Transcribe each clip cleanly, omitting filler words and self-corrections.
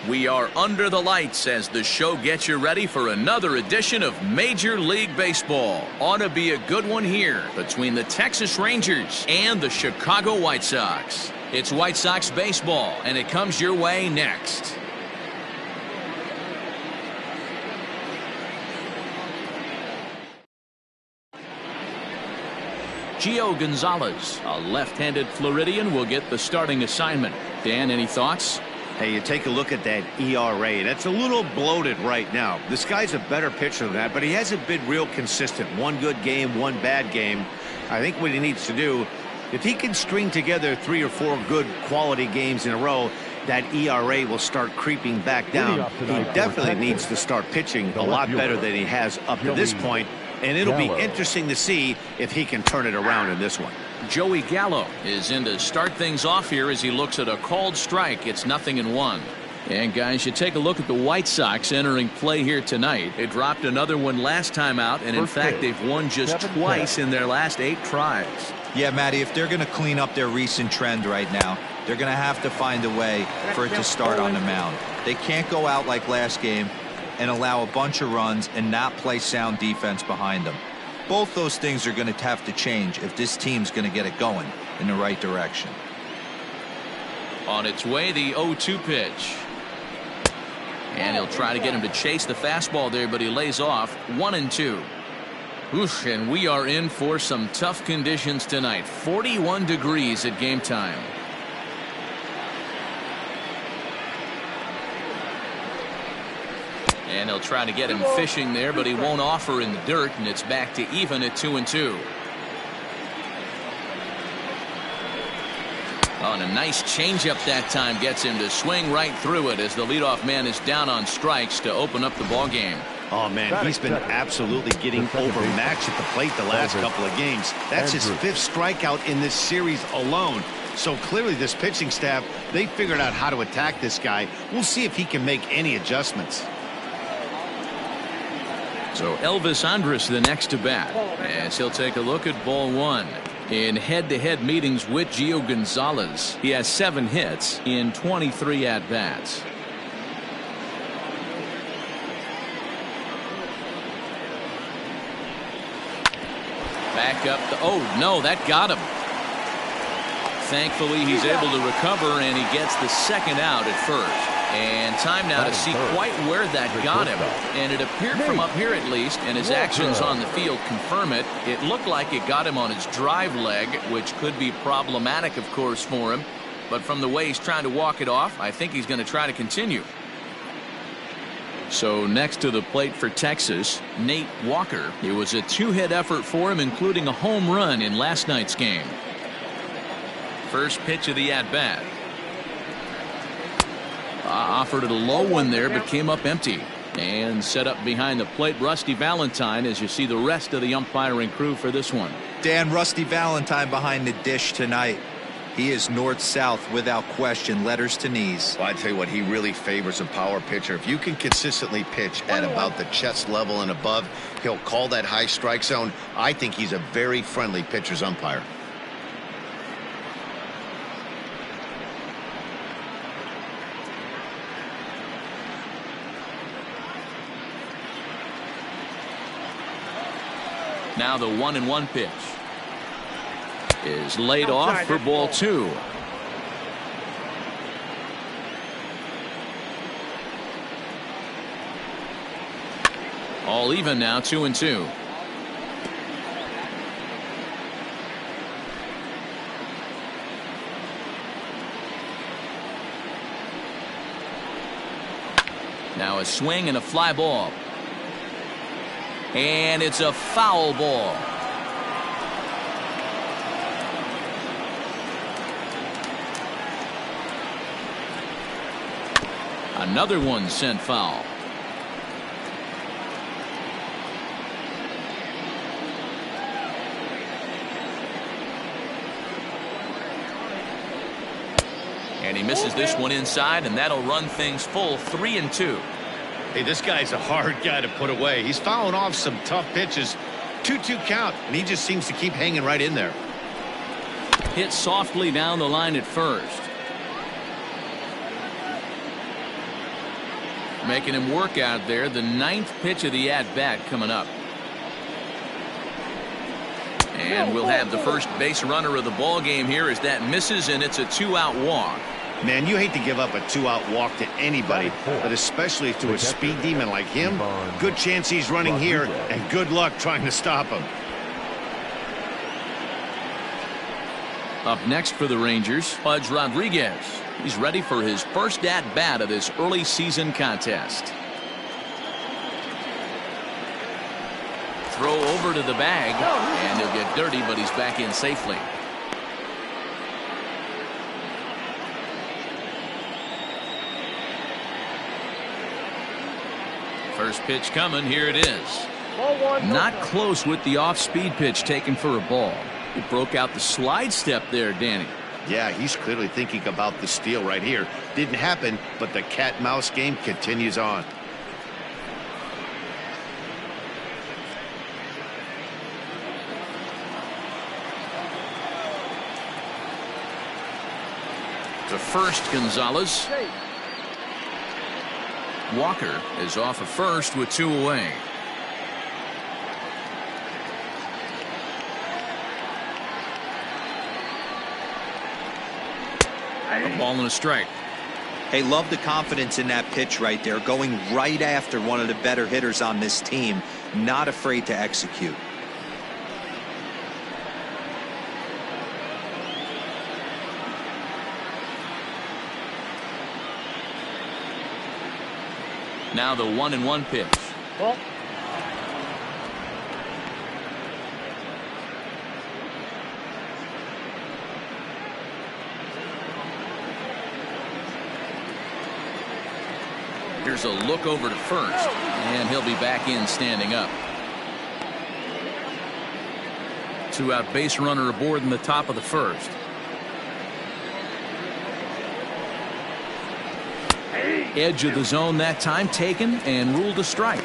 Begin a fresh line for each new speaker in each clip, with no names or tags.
We are under the lights as the show gets you ready for another edition of Major League Baseball. Ought to be a good one here between the Texas Rangers and the Chicago White Sox. It's White Sox baseball, and it comes your way next. Geo Gonzalez, a left-handed Floridian, will get the starting assignment. Dan, any thoughts?
Hey, you take a look at that ERA. That's a little bloated right now. This guy's a better pitcher than that, but he hasn't been real consistent. One good game, one bad game. I think what he needs to do, if he can string together 3 or 4 good quality games in a row, that ERA will start creeping back down. He definitely needs to start pitching a lot better than he has up to this point, and it'll be interesting to see if he can turn it around in this one.
Joey Gallo is in to start things off here as he looks at a called strike. It's 0-1. And guys, you take a look at the White Sox entering play here tonight. They dropped another one last time out, and in fact they've won just twice in their last 8 tries.
Yeah, Matty, if they're going to clean up their recent trend right now, they're going to have to find a way for it to start on the mound. They can't go out like last game and allow a bunch of runs and not play sound defense behind them. Both those things are going to have to change if this team's going to get it going in the right direction.
On its way, the 0-2 pitch. And he'll try to get him to chase the fastball there, but he lays off. 1-2. Oof, and we are in for some tough conditions tonight. 41 degrees at game time. And he'll try to get him fishing there, but he won't offer in the dirt, and it's back to even at 2-2. Oh, and a nice changeup that time gets him to swing right through it as the leadoff man is down on strikes to open up the ball game.
Oh, man, he's been absolutely getting overmatched at the plate the last couple of games. That's his 5th strikeout in this series alone. So clearly this pitching staff, they figured out how to attack this guy. We'll see if he can make any adjustments.
So Elvis Andrus the next to bat as he'll take a look at ball 1. In head-to-head meetings with Geo Gonzalez, he has 7 hits in 23 at-bats. Back up the, oh no, that got him. Thankfully he's able to recover, and he gets the 2nd out at first. And time now to see quite where that got him. And it appeared from up here at least, and his actions on the field confirm it. It looked like it got him on his drive leg, which could be problematic, of course, for him. But from the way he's trying to walk it off, I think he's going to try to continue. So next to the plate for Texas, Nate Walker. It was a 2-hit effort for him, including a home run in last night's game. First pitch of the at-bat. Offered it a low one there, but came up empty. And set up behind the plate, Rusty Valentine, as you see the rest of the umpiring crew for this one.
Dan, Rusty Valentine behind the dish tonight. He is north-south without question, letters to knees.
Well, I tell you what, he really favors a power pitcher. If you can consistently pitch at about the chest level and above, he'll call that high strike zone. I think he's a very friendly pitcher's umpire.
Now the 1-1 pitch is laid off for ball 2. All even now, 2-2. Now a swing and a fly ball. And it's a foul ball. Another one sent foul. And he misses this one inside, and that'll run things full 3-2.
Hey, this guy's a hard guy to put away. He's fouling off some tough pitches. 2-2 count, and he just seems to keep hanging right in there.
Hit softly down the line at first. Making him work out there. The 9th pitch of the at-bat coming up. And we'll have the first base runner of the ball game here as that misses, and it's a 2-out walk.
Man, you hate to give up a 2-out walk to anybody, but especially to a speed demon like him. Good chance he's running here, and good luck trying to stop him.
Up next for the Rangers, Pudge Rodriguez. He's ready for his first at-bat of this early season contest. Throw over to the bag, and he'll get dirty, but he's back in safely. First pitch coming. Here it is. Not close with the off-speed pitch taken for a ball. It broke out the slide step there, Danny.
Yeah, he's clearly thinking about the steal right here. Didn't happen, but the cat-mouse game continues on.
To first, Gonzalez. Walker is off of first with 2 away. A ball and a strike.
Hey, love the confidence in that pitch right there, going right after one of the better hitters on this team, not afraid to execute.
Now the 1-1 pitch.
Ball.
Here's a look over to first, and he'll be back in standing up. 2-out base runner aboard in the top of the first. Edge of the zone that time taken and ruled a strike.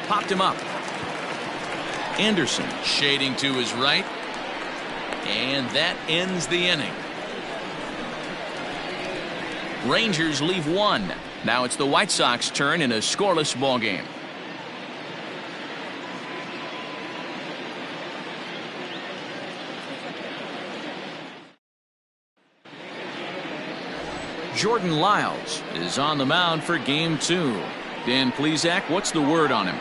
Popped him up. Anderson shading to his right, and that ends the inning. Rangers leave 1. Now it's the White Sox turn in a scoreless ball game. Jordan Lyles is on the mound for game 2. Dan Plesac, what's the word on him?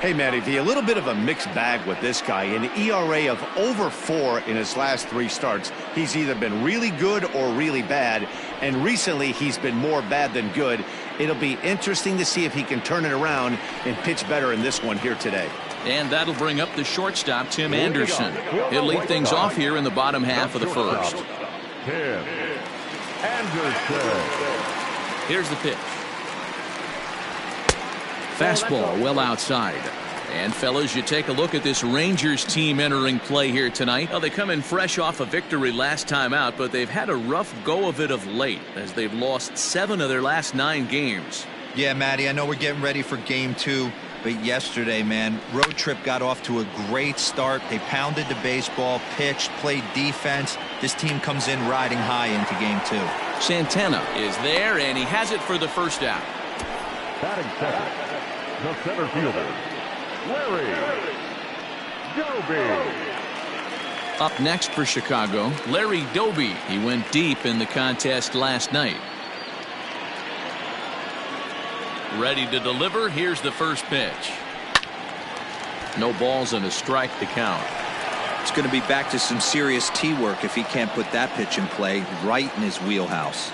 Hey, Matty V, a little bit of a mixed bag with this guy. An ERA of over 4 in his last 3 starts. He's either been really good or really bad, and recently he's been more bad than good. It'll be interesting to see if he can turn it around and pitch better in this one here today.
And that'll bring up the shortstop, Tim Anderson. He'll lead things off here in the bottom half of the first.
Tim Anderson.
Here's the pitch. Fastball well outside. And fellas, you take a look at this Rangers team entering play here tonight. Well, they come in fresh off a victory last time out, but they've had a rough go of it of late as they've lost 7 of their last 9 games.
Yeah, Matty, I know we're getting ready for game 2, but yesterday, man, road trip got off to a great start. They pounded the baseball, pitched, played defense. This team comes in riding high into game 2.
Santana is there, and he has it for the first out.
Batting second, the center fielder, Larry Doby.
Up next for Chicago, Larry Doby. He went deep in the contest last night. Ready to deliver. Here's the first pitch. No balls and a strike to count.
It's going to be back to some serious tee work if he can't put that pitch in play right in his wheelhouse.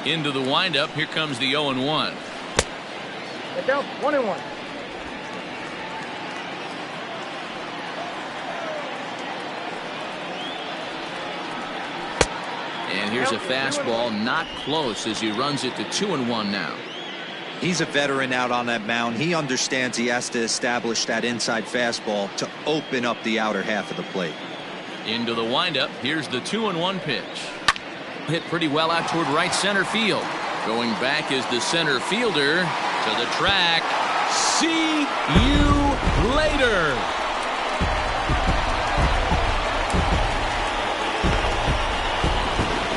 Into the windup. Here comes the 0-1.
Get down. 1-1.
And here's a fastball not close as he runs it to 2-1 now.
He's a veteran out on that mound. He understands he has to establish that inside fastball to open up the outer half of the plate.
Into the windup. Here's the 2-1 pitch. Hit pretty well out toward right center field. Going back is the center fielder to the track. See you later.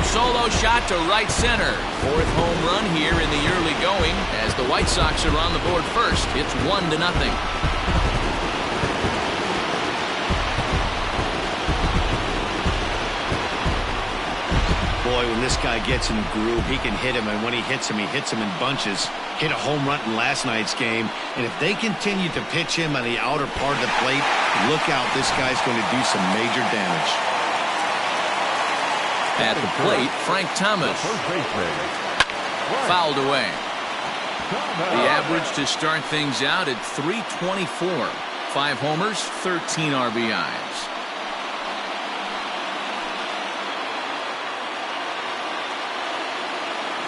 Solo shot to right center. Fourth home run here in the early going. As the White Sox are on the board first, it's 1-0.
Boy, when this guy gets in the groove, he can hit him, and when he hits him in bunches. Hit a home run in last night's game, and if they continue to pitch him on the outer part of the plate, look out, this guy's going to do some major damage.
At the plate, Frank Thomas. Fouled away. The average to start things out at .324. 5 homers, 13 RBIs.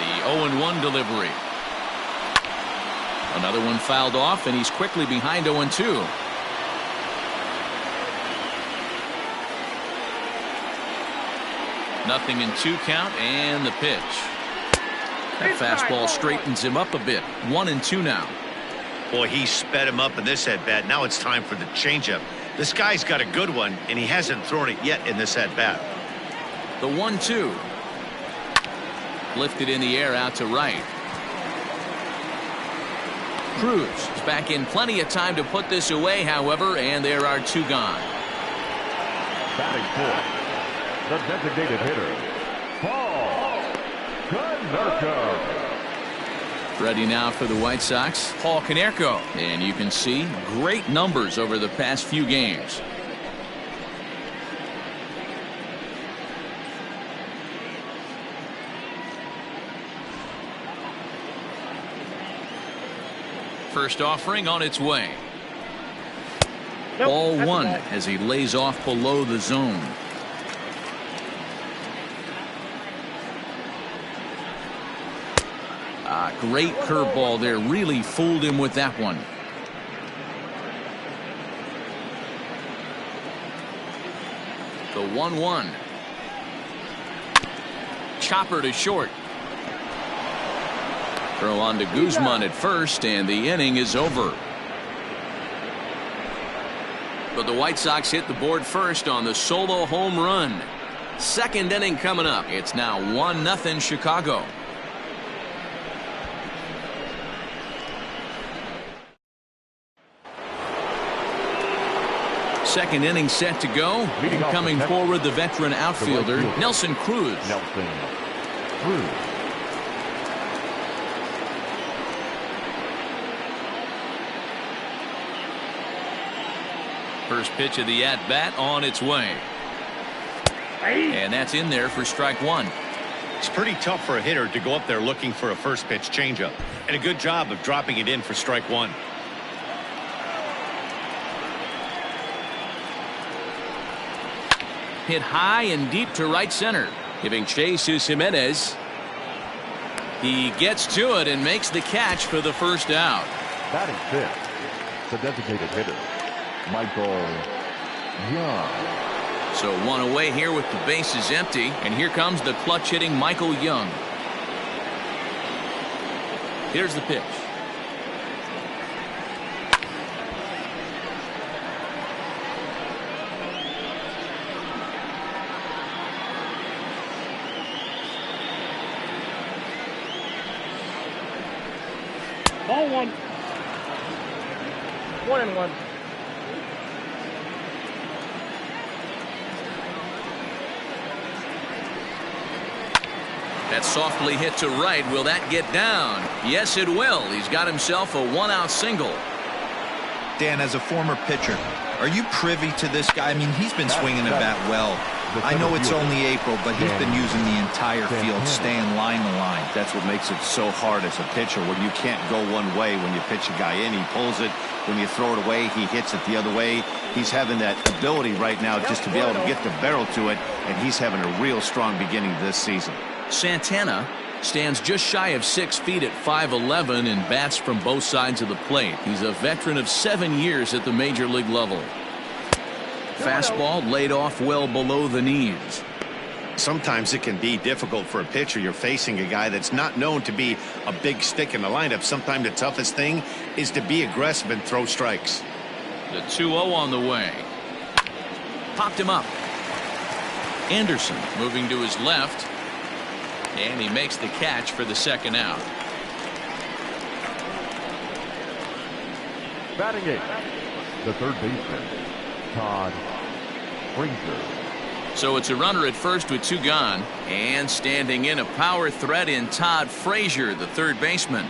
The 0-1 delivery. Another one fouled off, and he's quickly behind 0-2. Nothing in 2 count, and the pitch. That fastball straightens him up a bit. 1-2 now.
Boy, he sped him up in this at-bat. Now it's time for the changeup. This guy's got a good one, and he hasn't thrown it yet in this at-bat.
The 1-2. Lifted in the air out to right. Cruz is back in plenty of time to put this away, however, and there are 2 gone.
Batting fourth, the designated hitter, Kaneko.
Ready now for the White Sox, Kaneko. And you can see great numbers over the past few games. First offering on its way. Ball 1 as he lays off below the zone. Great curveball there. Really fooled him with that one. The 1-1. Chopper to short. Throw on to Guzman at first, and the inning is over. But the White Sox hit the board first on the solo home run. Second inning coming up. It's now 1-0 Chicago. Second inning set to go. Coming forward, the veteran outfielder, Nelson Cruz. First pitch of the at-bat on its way. And that's in there for strike 1.
It's pretty tough for a hitter to go up there looking for a first pitch changeup. And a good job of dropping it in for strike 1.
Hit high and deep to right center. Giving chase is Jimenez. He gets to it and makes the catch for the first out.
Batting fifth, the designated hitter, Michael Young.
So 1 away here with the bases empty, and here comes the clutch hitting Michael Young. Here's the pitch.
Ball 1. 1-1.
That's softly hit to right. Will that get down? Yes, it will. He's got himself a 1-out single.
Dan, as a former pitcher, are you privy to this guy? I mean, he's been swinging the bat well. I know it's only April, but he's been using the entire field, staying line to line.
That's what makes it so hard as a pitcher when you can't go one way. When you pitch a guy in, he pulls it. When you throw it away, he hits it the other way. He's having that ability right now just to be able to get the barrel to it, and he's having a real strong beginning this season.
Santana stands just shy of 6 feet at 5'11" and bats from both sides of the plate. He's a veteran of 7 years at the major league level. Fastball laid off well below the knees.
Sometimes it can be difficult for a pitcher. You're facing a guy that's not known to be a big stick in the lineup. Sometimes the toughest thing is to be aggressive and throw strikes.
The 2-0 on the way. Popped him up. Anderson moving to his left. And he makes the catch for the second out.
Batting eighth, the third baseman, Todd Frazier.
So it's a runner at first with 2 gone. And standing in, a power threat in Todd Frazier, the third baseman.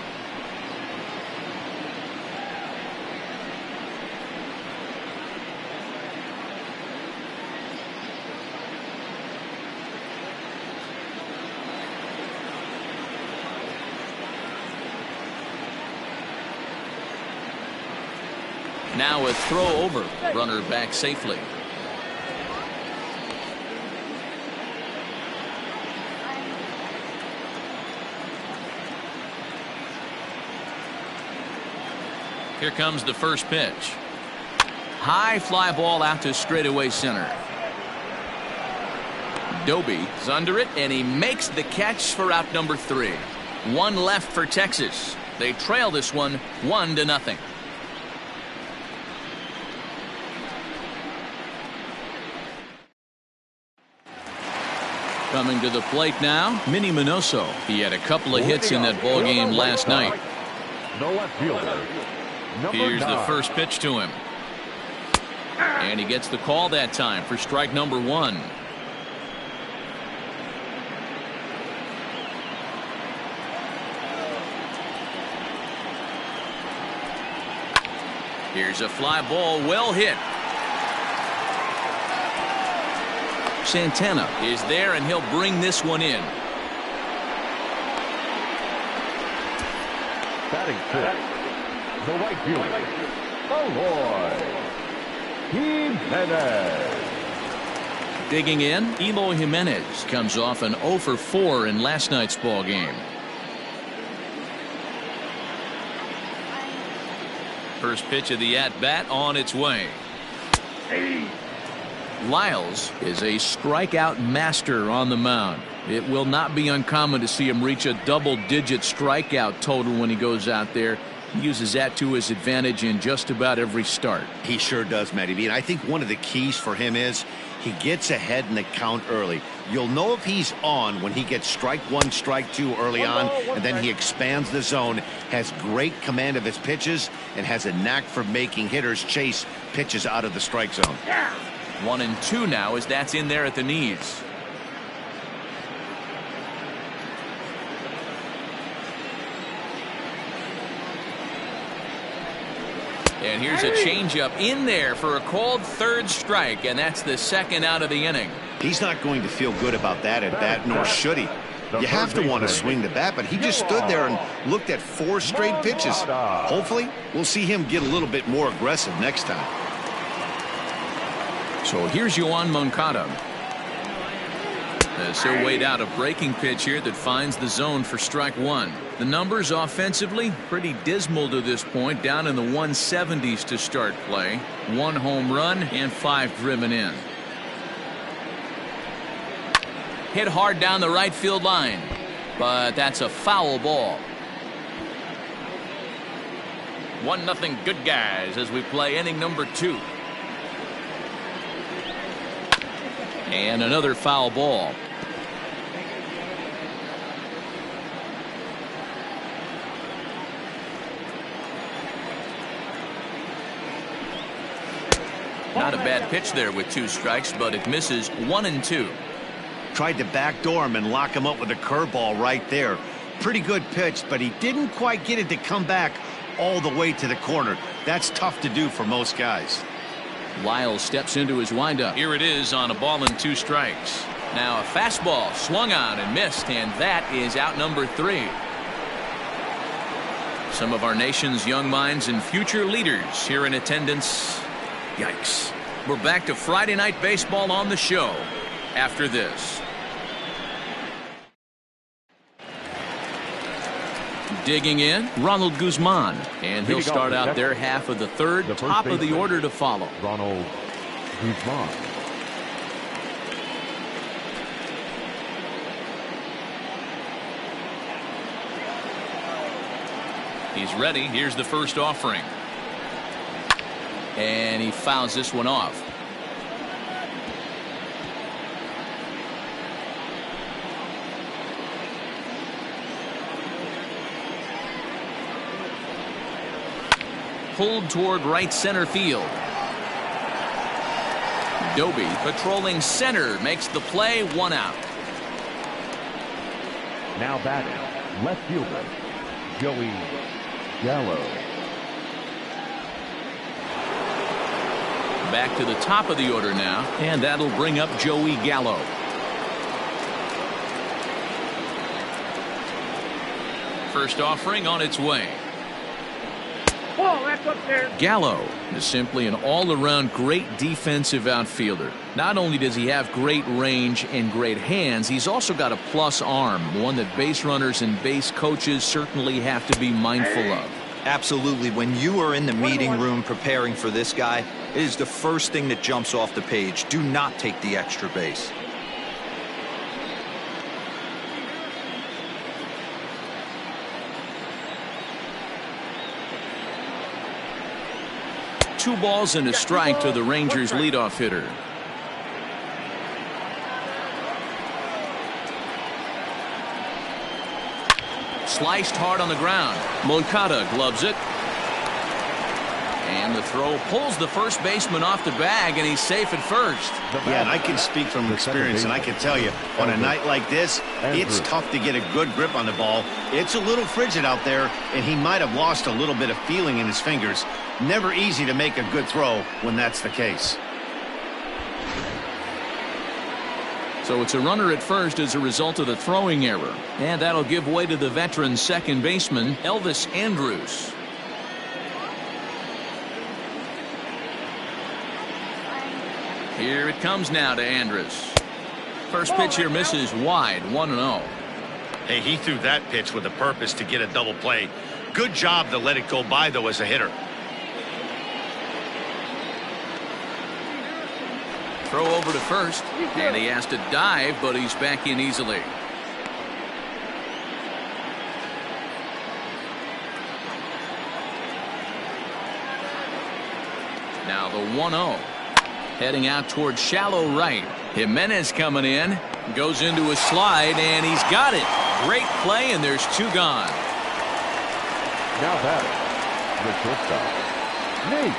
Now a throw over. Runner back safely. Here comes the first pitch. High fly ball out to straightaway center. Doby's under it, and he makes the catch for out number 3. 1 left for Texas. They trail this one 1-0. Coming to the plate now, Minnie Minoso. He had a couple of hits in that ball game last night.
The left fielder.
Here's the first pitch to him. And he gets the call that time for strike number 1. Here's a fly ball, well hit. Santana is there, and he'll bring this one in.
Batting fifth, the right fielder, Jimenez.
Digging in, Eloy Jimenez comes off an 0 for 4 in last night's ball game. First pitch of the at-bat on its way. Lyles is a strikeout master on the mound. It will not be uncommon to see him reach a double-digit strikeout total when he goes out there. He uses that to his advantage in just about every start.
He sure does, Matty B. And I think one of the keys for him is he gets ahead in the count early. You'll know if he's on when he gets strike 1, strike 2 early on, and then he expands the zone, has great command of his pitches, and has a knack for making hitters chase pitches out of the strike zone.
1-2 now as that's in there at the knees. And here's a changeup in there for a called third strike, and that's the second out of the inning.
He's not going to feel good about that at bat, nor should he. You have to want to swing the bat, but he just stood there and looked at 4 straight pitches. Hopefully, we'll see him get a little bit more aggressive next time.
So here's Yoan Moncada. As he'll wait out a breaking pitch here that finds the zone for strike 1. The numbers offensively pretty dismal to this point, down in the 170s to start play. 1 home run and 5 driven in. Hit hard down the right field line, but that's a foul ball. 1-0 good guys as we play inning number 2. And another foul ball. Not a bad pitch there with 2 strikes, but it misses 1-2.
Tried to backdoor him and lock him up with a curveball right there. Pretty good pitch, but he didn't quite get it to come back all the way to the corner. That's tough to do for most guys.
Lyles steps into his windup. Here it is on a ball and 2 strikes. Now a fastball swung on and missed, and that is out number 3. Some of our nation's young minds and future leaders here in attendance. Yikes. We're back to Friday Night Baseball on the show after this. Digging in, Ronald Guzman, and he'll start out their half of the third, top of the order to follow.
Ronald Guzman.
He's ready. Here's the first offering. And he fouls this one off. Pulled toward right center field. Doby patrolling center makes the play, 1 out.
Now batting, left fielder, Joey Gallo.
Back to the top of the order now, and that'll bring up Joey Gallo. First offering on its way.
Oh, that's up there.
Gallo is simply an all-around great defensive outfielder. Not only does he have great range and great hands, he's also got a plus arm, one that base runners and base coaches certainly have to be mindful of.
Absolutely. When you are in the meeting room preparing for this guy, it is the first thing that jumps off the page. Do not take the extra base.
Two balls and a strike to the Rangers leadoff hitter. Sliced hard on the ground. Moncada gloves it. And the throw pulls the first baseman off the bag, and he's safe at first.
Yeah, and I can speak from experience, and I can tell you, on a night like this, it's tough to get a good grip on the ball. It's a little frigid out there, and he might have lost a little bit of feeling in his fingers. Never easy to make a good throw when that's the case.
So it's a runner at first as a result of the throwing error. And that'll give way to the veteran second baseman, Elvis Andrus. Here it comes now to Andrus. First pitch here misses wide, 1-0.
Hey, he threw that pitch with a purpose to get a double play. Good job to let it go by, though, as a hitter.
Throw over to first, and he has to dive, but he's back in easily. Now the 1-0. Heading out towards shallow right. Jimenez coming in. Goes into a slide, and he's got it. Great play, and there's 2 gone.
Now batting, the shortstop, Nate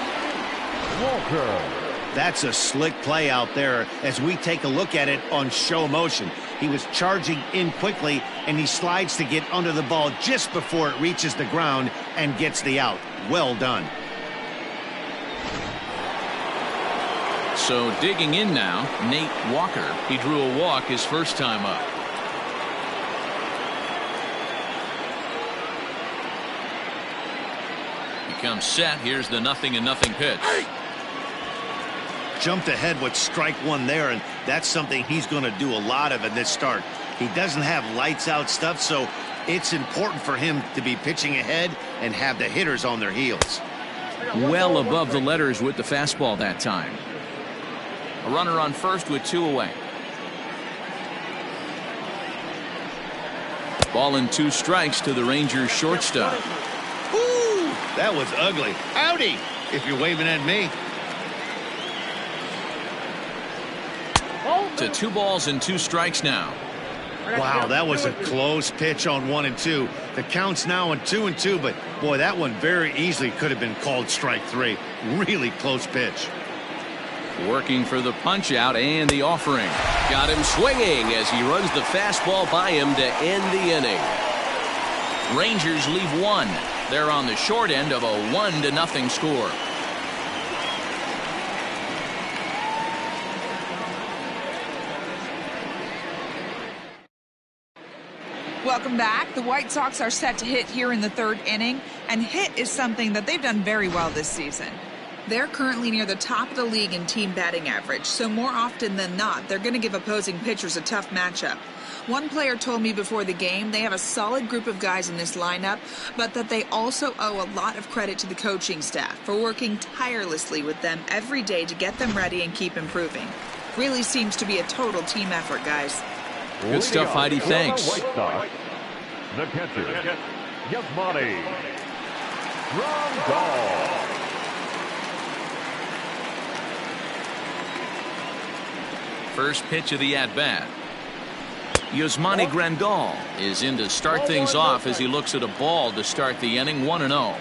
Walker.
That's a slick play out there as we take a look at it on show motion. He was charging in quickly, and he slides to get under the ball just before it reaches the ground and gets the out. Well done.
So digging in now, Nate Walker. He drew a walk his first time up. He comes set. Here's the 0-0 pitch.
Jumped ahead with strike 1 there, and that's something he's going to do a lot of in this start. He doesn't have lights out stuff, so it's important for him to be pitching ahead and have the hitters on their heels.
Well above the letters with the fastball that time. A runner on first with 2 away. Ball and 2 strikes to the Rangers shortstop.
Woo! That was ugly. Howdy, if you're waving at me.
To 2 balls and 2 strikes now.
Wow, that was a close pitch on 1 and 2. The count's now on 2 and 2, but boy, that one very easily could have been called strike 3. Really close pitch.
Working for the punch out and the offering. Got him swinging as he runs the fastball by him to end the inning. Rangers leave 1. They're on the short end of a 1-0 score.
Welcome back. The White Sox are set to hit here in the 3rd inning, and hit is something that they've done very well this season. They're currently near the top of the league in team batting average, so more often than not, they're going to give opposing pitchers a tough matchup. One player told me before the game they have a solid group of guys in this lineup, but that they also owe a lot of credit to the coaching staff for working tirelessly with them every day to get them ready and keep improving. Really seems to be a total team effort, guys.
Good stuff, Heidi. Thanks.
The catcher, Yasmani Ground ball.
First pitch of the at-bat. Yasmani Grandal is in to start things off as he looks at a ball to start the inning. 1-0.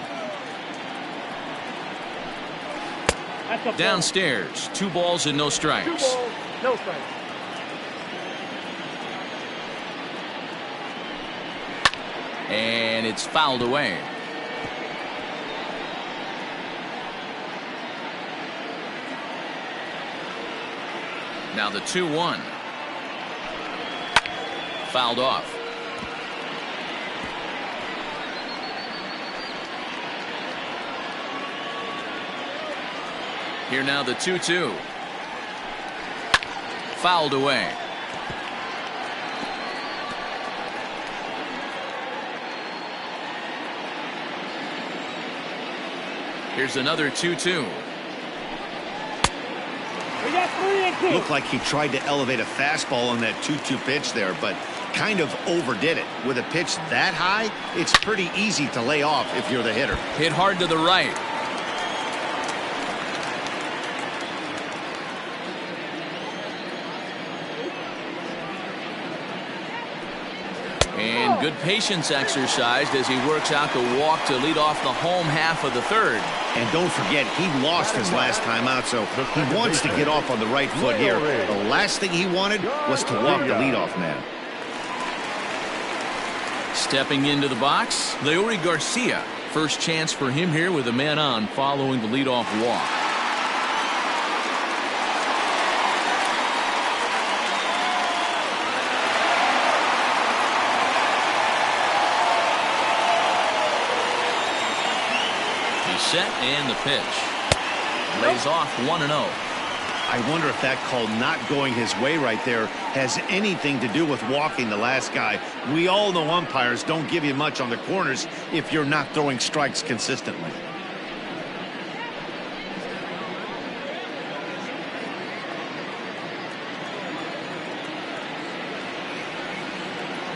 Downstairs, 2 balls and no strikes.
2 balls, no strikes.
And it's fouled away. Now the 2-1. Fouled off. Here now the 2-2. Fouled away. Here's another 2-2.
We got 3 and 2.
Looked like he tried to elevate a fastball on that 2-2 pitch there, but kind of overdid it. With a pitch that high, it's pretty easy to lay off if you're the hitter.
Hit hard to the right. And good patience exercised as he works out the walk to lead off the home half of the third.
And don't forget, he lost his last time out, so he wants to get off on the right foot here. The last thing he wanted was to walk the leadoff man.
Stepping into the box, Leury Garcia. First chance for him here with a man on following the leadoff walk. Set and the pitch. Lays off 1-0.
I wonder if that call not going his way right there has anything to do with walking the last guy. We all know umpires don't give you much on the corners if you're not throwing strikes consistently.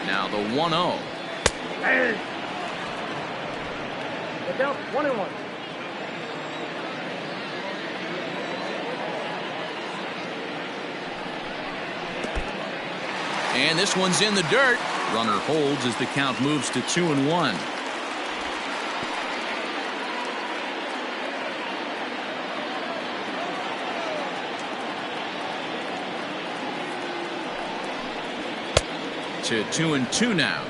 Now the 1-0.
And it's down 1-1.
And this one's in the dirt. Runner holds as the count moves to 2-1. To 2-2 now.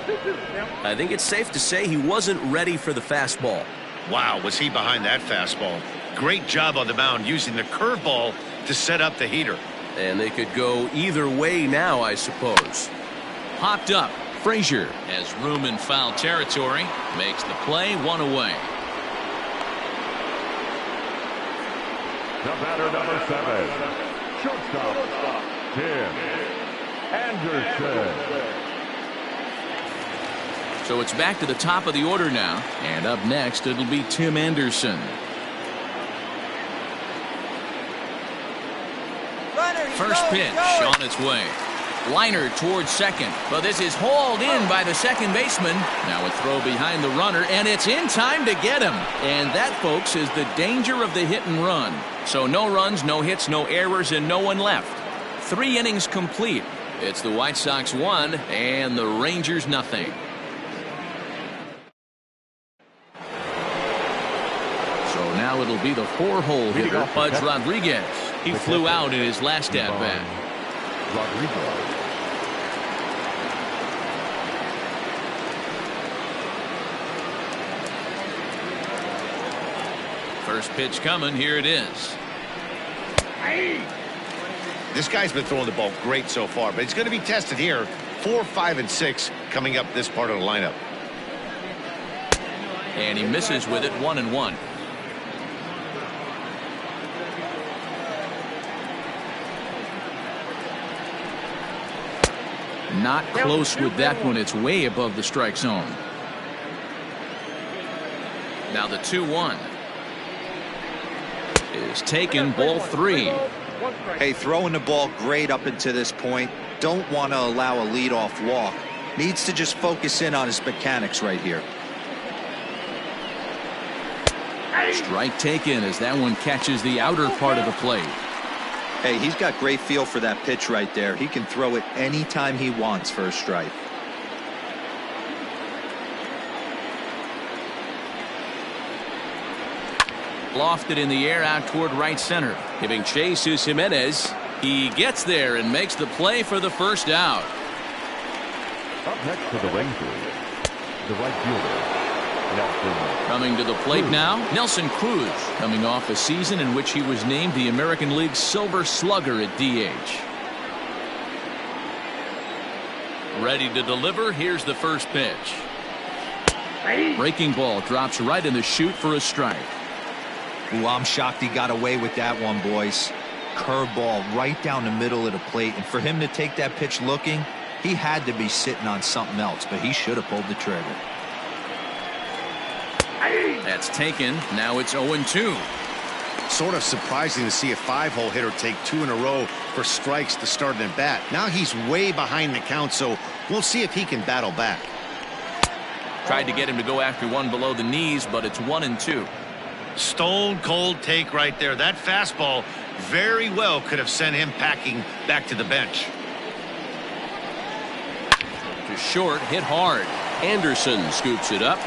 I think it's safe to say he wasn't ready for the fastball.
Wow, was he behind that fastball. Great job on the mound using the curveball to set up the heater.
And they could go either way now, I suppose.
Popped up. Frazier has room in foul territory. Makes the play. 1 away.
The batter, number 7. Shortstop, Tim Anderson.
So it's back to the top of the order now. And up next, it'll be Tim Anderson. First pitch on its way. Liner towards second, but this is hauled in by the second baseman. Now a throw behind the runner, and it's in time to get him. And that, folks, is the danger of the hit and run. So no runs, no hits, no errors, and no one left. 3 innings complete. It's the White Sox 1 and the Rangers nothing. So now it'll be the 4-hole hitter, Pudge Rodriguez. He flew out in his last at-bat.
Rodriguez.
First pitch coming. Here it is.
This guy's been throwing the ball great so far, but he's going to be tested here. 4, 5, and 6 coming up this part of the lineup.
And he misses with it. 1-1. Not close with that one. It's way above the strike zone. Now the 2-1 is taken. Ball 3.
Hey, throwing the ball great up until this point. Don't want to allow a leadoff walk. Needs to just focus in on his mechanics right here.
Strike taken as that one catches the outer part of the plate.
Hey, he's got great feel for that pitch right there. He can throw it anytime he wants for a strike.
Lofted in the air out toward right center. Giving chase is Jimenez. He gets there and makes the play for the first out.
Up next for the Rangers, the right fielder, Nelson.
Coming to the plate now, Nelson Cruz, coming off a season in which he was named the American League's Silver Slugger at DH. Ready to deliver. Here's the first pitch. Breaking ball drops right in the chute for a strike.
Ooh, I'm shocked he got away with that one, boys. Curveball right down the middle of the plate, and for him to take that pitch looking, he had to be sitting on something else, but he should have pulled the trigger.
That's taken. Now it's 0-2.
Sort of surprising to see a 5-hole hitter take 2 in a row for strikes to start an at bat. Now he's way behind the count, so we'll see if he can battle back.
Tried to get him to go after one below the knees, but it's 1-2.
Stone cold take right there. That fastball very well could have sent him packing back to the bench.
To short, hit hard. Anderson scoops it up.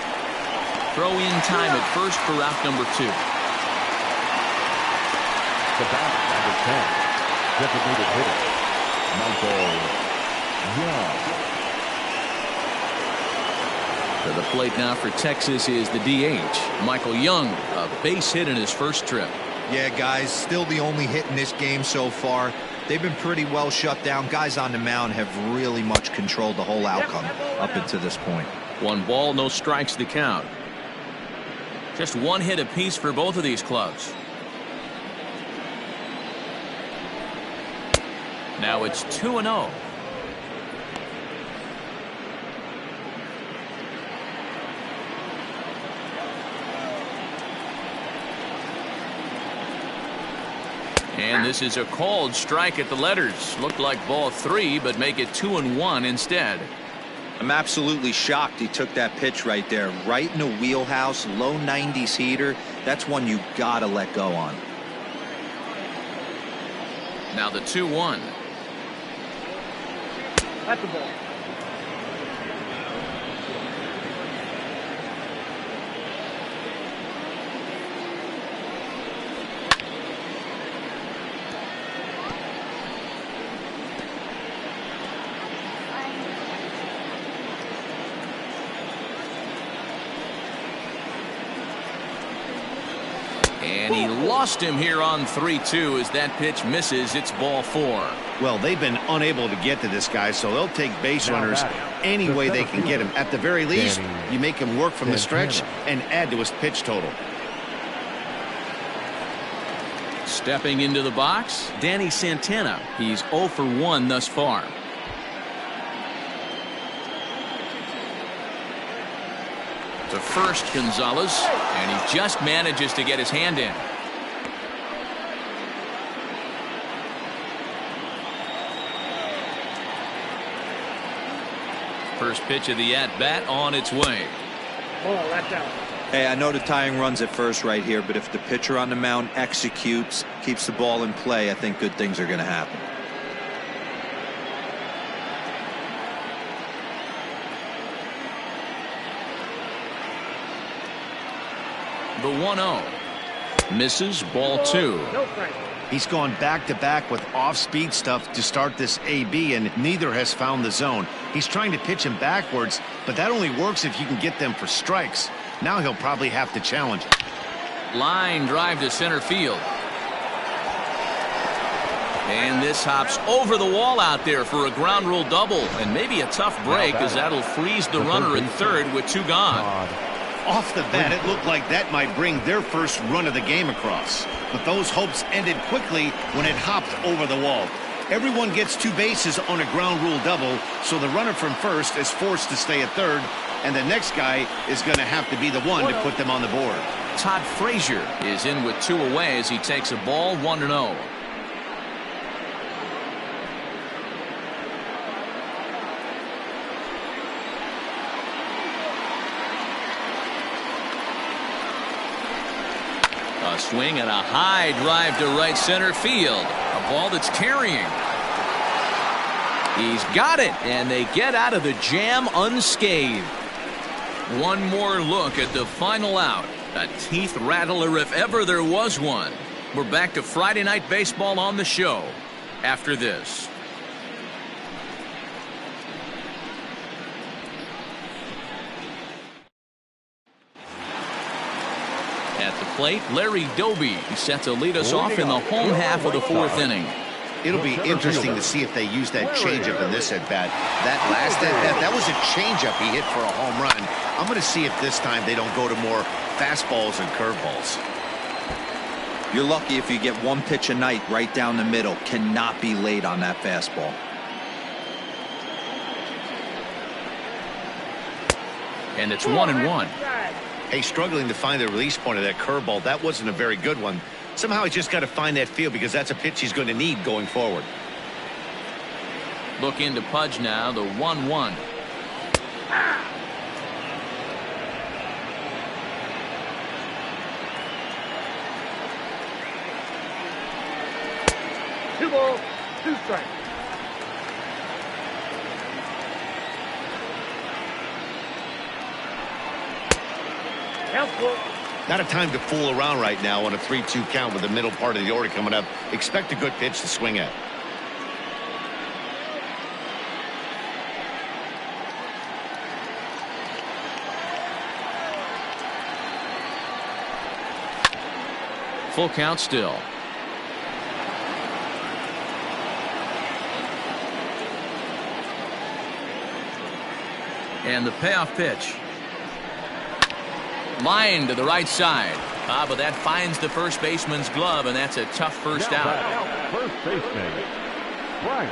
Throw in time at first for out number 2.
The bat, number 10, designated hitter, Michael Young.
To the plate now for Texas is the DH, Michael Young, a base hit in his first trip.
Yeah, guys, still the only hit in this game so far. They've been pretty well shut down. Guys on the mound have really much controlled the whole outcome up until this point.
1 ball, no strikes to count. Just 1 hit apiece for both of these clubs. Now it's 2-0. And this is a called strike at the letters. Looked like ball 3, but make it 2-1 instead.
I'm absolutely shocked he took that pitch right there, right in the wheelhouse, low 90s heater. That's one you gotta let go on.
Now the 2-1.
That's the ball.
And he lost him here on 3-2 as that pitch misses. It's ball 4.
Well, they've been unable to get to this guy, so they'll take base runners any way they can get him. At the very least, you make him work from the stretch and add to his pitch total.
Stepping into the box, Danny Santana. He's 0 for 1 thus far. To first, Gonzalez, and he just manages to get his hand in. First pitch of the at-bat on its way.
Hold on, that's out.
Hey, I know the tying runs at first right here, but if the pitcher on the mound executes, keeps the ball in play, I think good things are going to happen.
The 1-0. Misses, ball 2.
No strike.
He's gone back-to-back with off-speed stuff to start this AB, and neither has found the zone. He's trying to pitch him backwards, but that only works if you can get them for strikes. Now he'll probably have to challenge.
Line drive to center field. And this hops over the wall out there for a ground rule double, and maybe a tough break as that'll freeze the runner at third with 2 gone.
Off the bat, it looked like that might bring their first run of the game across. But those hopes ended quickly when it hopped over the wall. Everyone gets 2 bases on a ground rule double, so the runner from first is forced to stay at third, and the next guy is going to have to be the one to put them on the board.
Todd Frazier is in with 2 away as he takes a ball 1-0. swing and a high drive to right center field. A ball that's carrying. He's got it, and they get out of the jam unscathed. One more look at the final out. A teeth rattler if ever there was one. We're back to Friday Night Baseball on the show after this. At the plate, Larry Doby. He set to lead us off in the home half of the fourth inning.
It'll be interesting to see if they use that changeup in this at-bat. That last at-bat, that was a changeup he hit for a home run. I'm going to see if this time they don't go to more fastballs and curveballs.
You're lucky if you get one pitch a night right down the middle. Cannot be late on that fastball.
And it's 1-1.
Hey, struggling to find the release point of that curveball. That wasn't a very good one. Somehow he's just got to find that feel because that's a pitch he's going to need going forward.
Look into Pudge now, the 1-1.
Two balls, two strikes. Helpful.
Not a time to fool around right now on a 3-2 count with the middle part of the order coming up. Expect a good pitch to swing at.
Full count still. And the payoff pitch. Line to the right side. But that finds the first baseman's glove, and that's a tough first out.
First baseman, Frank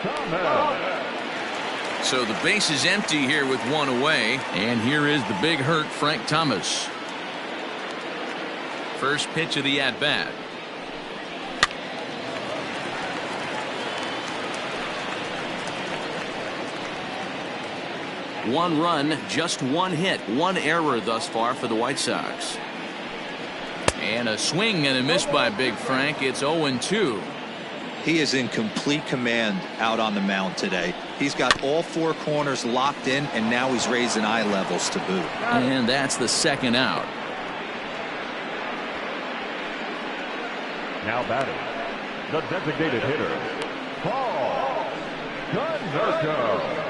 Thomas.
So the base is empty here with one away, and here is the big hurt Frank Thomas. First pitch of the at-bat. One run, just one hit, one error thus far for the White Sox. And a swing and a miss by Big Frank. It's 0-2.
He is in complete command out on the mound today. He's got all four corners locked in, and now he's raising eye levels to boot.
And that's the second out.
Now batting, the designated hitter, Paul Kaneko.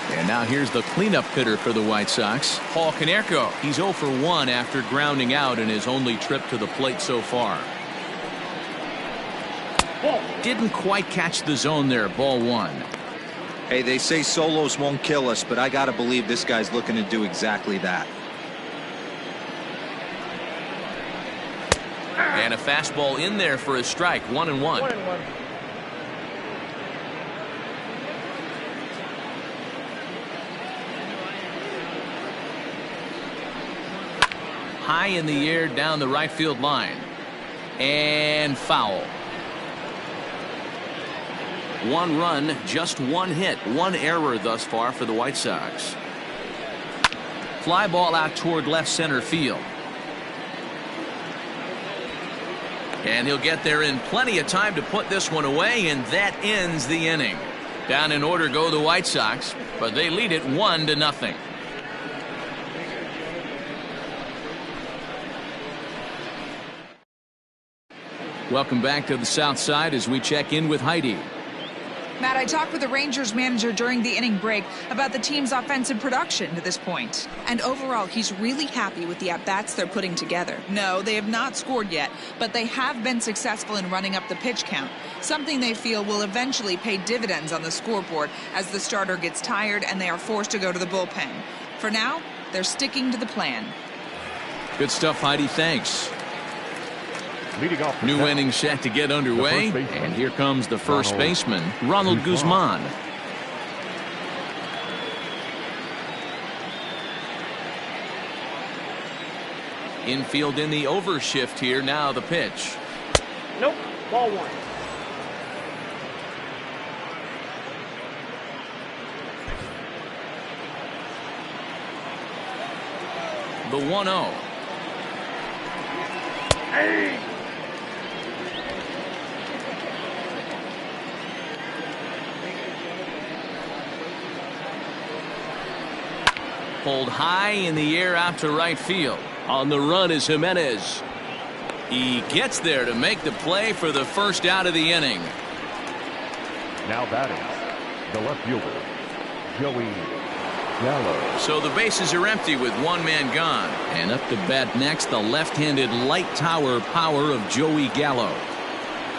And now here's the cleanup hitter for the White Sox, Paul Kaneko. He's 0 for 1 after grounding out in his only trip to the plate so far. Didn't quite catch the zone there. Ball one.
Hey, they say solos won't kill us, but I got to believe this guy's looking to do exactly that.
And a fastball in there for a strike. 1-1. High in the air down the right field line. And foul. One run, just one hit, one error thus far for the White Sox. Fly ball out toward left center field. And he'll get there in plenty of time to put this one away, and that ends the inning. Down in order go the White Sox, but they lead it 1-0. Welcome back to the South Side as we check in with Heidi.
Matt, I talked with the Rangers manager during the inning break about the team's offensive production to this point. And overall, he's really happy with the at-bats they're putting together. No, they have not scored yet, but they have been successful in running up the pitch count, something they feel will eventually pay dividends on the scoreboard as the starter gets tired and they are forced to go to the bullpen. For now, they're sticking to the plan.
Good stuff, Heidi. Thanks.
Leading off
New inning set to get underway, and here comes the first baseman, Ronald Guzman. Infield in the overshift here. Now the pitch.
Nope. Ball one.
The 1-0.
Hey!
Pulled high in the air out to right field. On the run is Jimenez. He gets there to make the play for the first out of the inning.
Now batting, the left fielder, Geo Gonzalez.
So the bases are empty with one man gone. And up to bat next, the left-handed light tower power of Joey Gallo.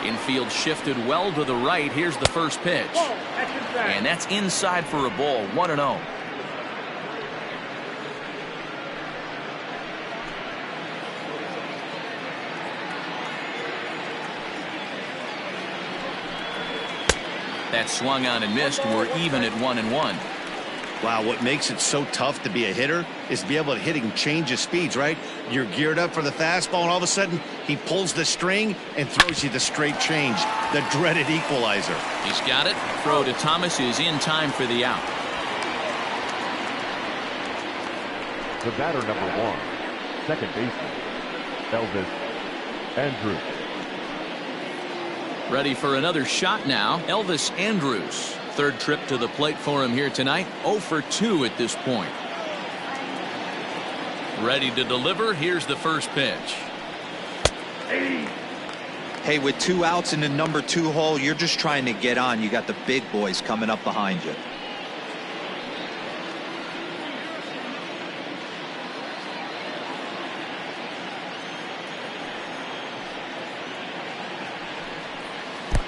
Infield shifted well to the right. Here's the first pitch. And that's inside for a ball. 1-0. That swung on and missed. We're even at 1-1.
Wow, what makes it so tough to be a hitter is to be able to hit and change his speeds, right? You're geared up for the fastball, and all of a sudden, he pulls the string and throws you the straight change, the dreaded equalizer.
He's got it. Throw to Thomas is in time for the out.
The batter number 1, second baseman, Elvis Andrews.
Ready for another shot now. Elvis Andrews. Third trip to the plate for him here tonight. 0 for 2 at this point. Ready to deliver. Here's the first pitch.
Hey, with 2 outs in the number 2 hole, you're just trying to get on. You got the big boys coming up behind you.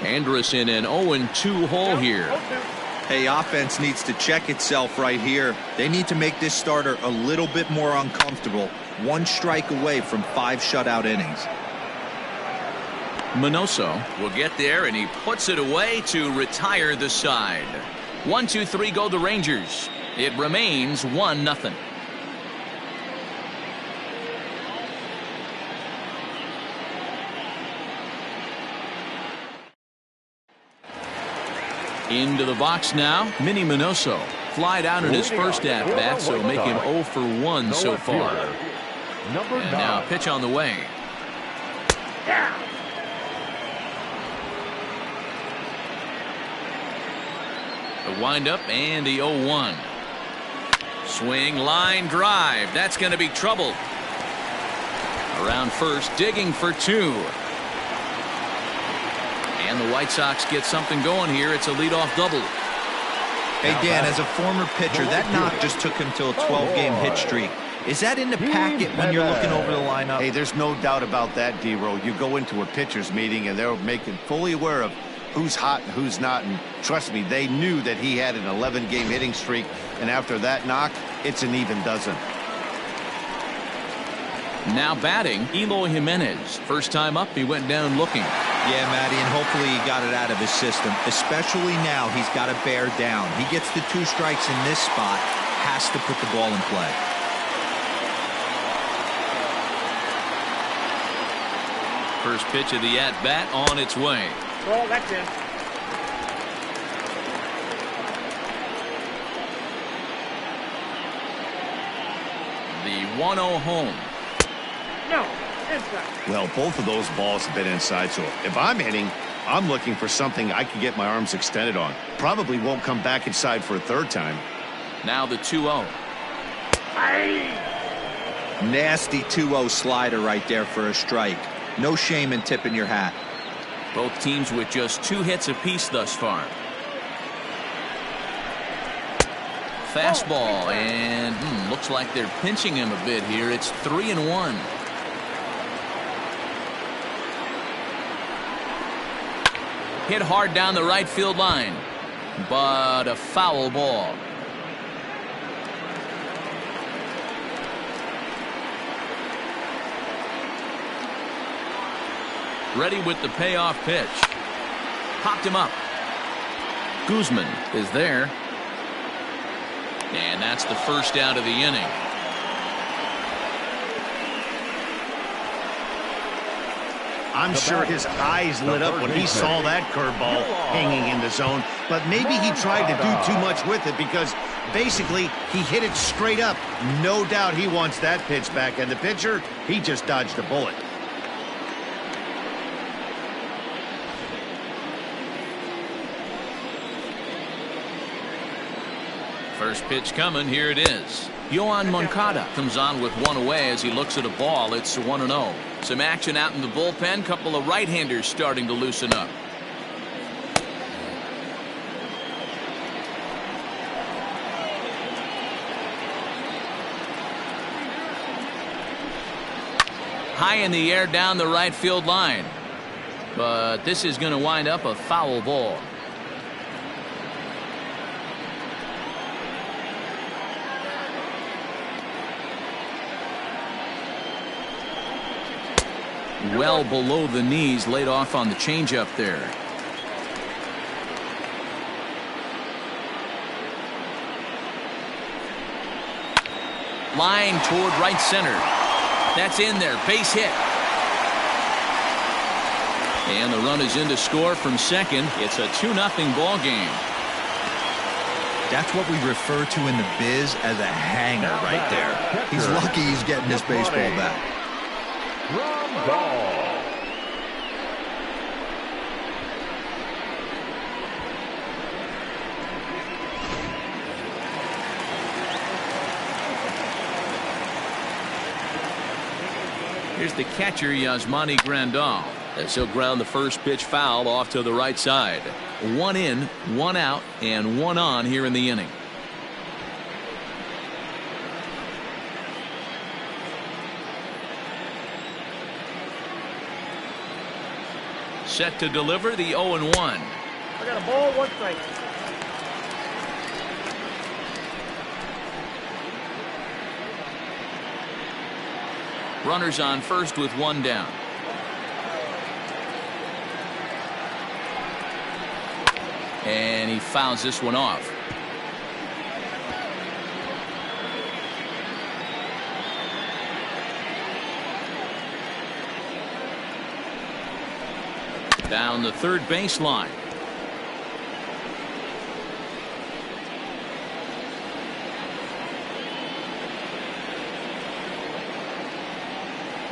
Andrus in an 0-2 hole here.
Hey, offense needs to check itself right here. They need to make this starter a little bit more uncomfortable. 1 strike away from 5 shutout innings.
Minoso will get there, and he puts it away to retire the side. 1-2-3 go the Rangers. It remains 1-0. Into the box now, Minnie Minoso. Fly down in his first at-bat, so make him 0 for 1 so far. And now pitch on the way. The windup and the 0-1. Swing, line, drive. That's going to be trouble. Around first, digging for 2. And the White Sox get something going here. It's a leadoff double.
Hey, Dan, as a former pitcher, that knock just took him to a 12-game hit streak. Is that in the packet when you're looking over the lineup?
Hey, there's no doubt about that, D-Row. You go into a pitcher's meeting, and they're making fully aware of who's hot and who's not. And trust me, they knew that he had an 11-game hitting streak. And after that knock, it's an even dozen.
Now batting, Eloy Jimenez. First time up, he went down looking.
Yeah, Matty, and hopefully he got it out of his system. Especially now, he's got to bear down. He gets the 2 strikes in this spot, has to put the ball in play.
First pitch of the at-bat on its way.
Well, that's in.
The 1-0 home.
No, inside.
Well, both of those balls have been inside, so if I'm hitting, I'm looking for something I can get my arms extended on. Probably won't come back inside for a third time.
Now the 2-0.
Nasty 2-0 slider right there for a strike. No shame in tipping your hat.
Both teams with just 2 hits apiece thus far. Fastball, and looks like they're pinching him a bit here. It's 3-1. Hit hard down the right field line, but a foul ball. Ready with the payoff pitch. Popped him up. Guzman is there. And that's the first out of the inning.
I'm sure his eyes lit up when he saw that curveball hanging in the zone, but maybe he tried to do too much with it because basically he hit it straight up. No doubt he wants that pitch back, and the pitcher, he just dodged a bullet.
First pitch coming. Here it is. Yohan Moncada comes on with one away as he looks at a ball. It's 1-0. Some action out in the bullpen. Couple of right-handers starting to loosen up. High in the air down the right field line. But this is going to wind up a foul ball. Well below the knees, laid off on the changeup there. Line toward right center. That's in there. Base hit. And the run is in to score from second. It's a 2-0 ball game.
That's what we refer to in the biz as a hanger right there. He's lucky he's getting his baseball back.
Here's the catcher, Yasmani Grandal, as he'll ground the first pitch foul off to the right side. 1 in, 1 out, and 1 on here in the inning. Set to deliver the 0-1.
I got a ball, 1 strike.
Runners on first with 1 down. And he fouls this one off. Down the third baseline.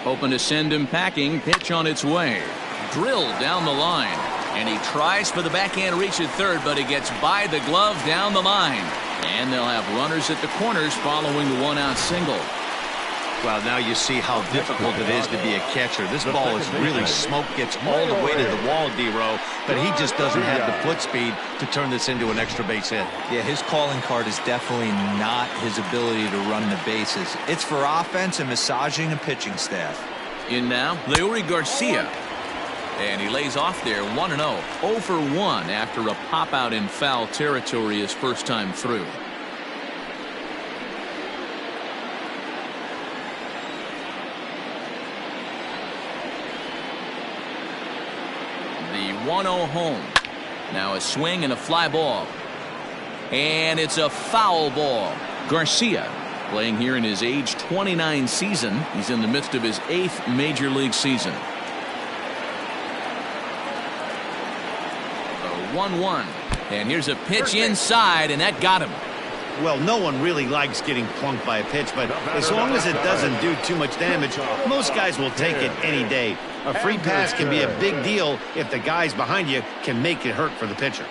Hoping to send him packing. Pitch on its way. Drilled down the line. And he tries for the backhand reach at third, but it gets by the glove down the line. And they'll have runners at the corners following the 1-out single.
Well, now you see how difficult it is to be a catcher. This ball is really smoke, gets all the way to the wall, D-Row, but he just doesn't have the foot speed to turn this into an extra base hit.
Yeah, his calling card is definitely not his ability to run the bases. It's for offense and massaging a pitching staff.
In now, Leury Garcia. And he lays off there 1-0. 0 for 1 after a pop out in foul territory his first time through. The 1-0 home. Now a swing and a fly ball. And it's a foul ball. Garcia playing here in his age 29 season. He's in the midst of his 8th major league season. 1-1. And here's a pitch inside, and that got him.
Well, no one really likes getting plunked by a pitch, but as long as it doesn't do too much damage, most guys will take it any day. A free pass can be a big deal if the guys behind you can make it hurt for the pitcher.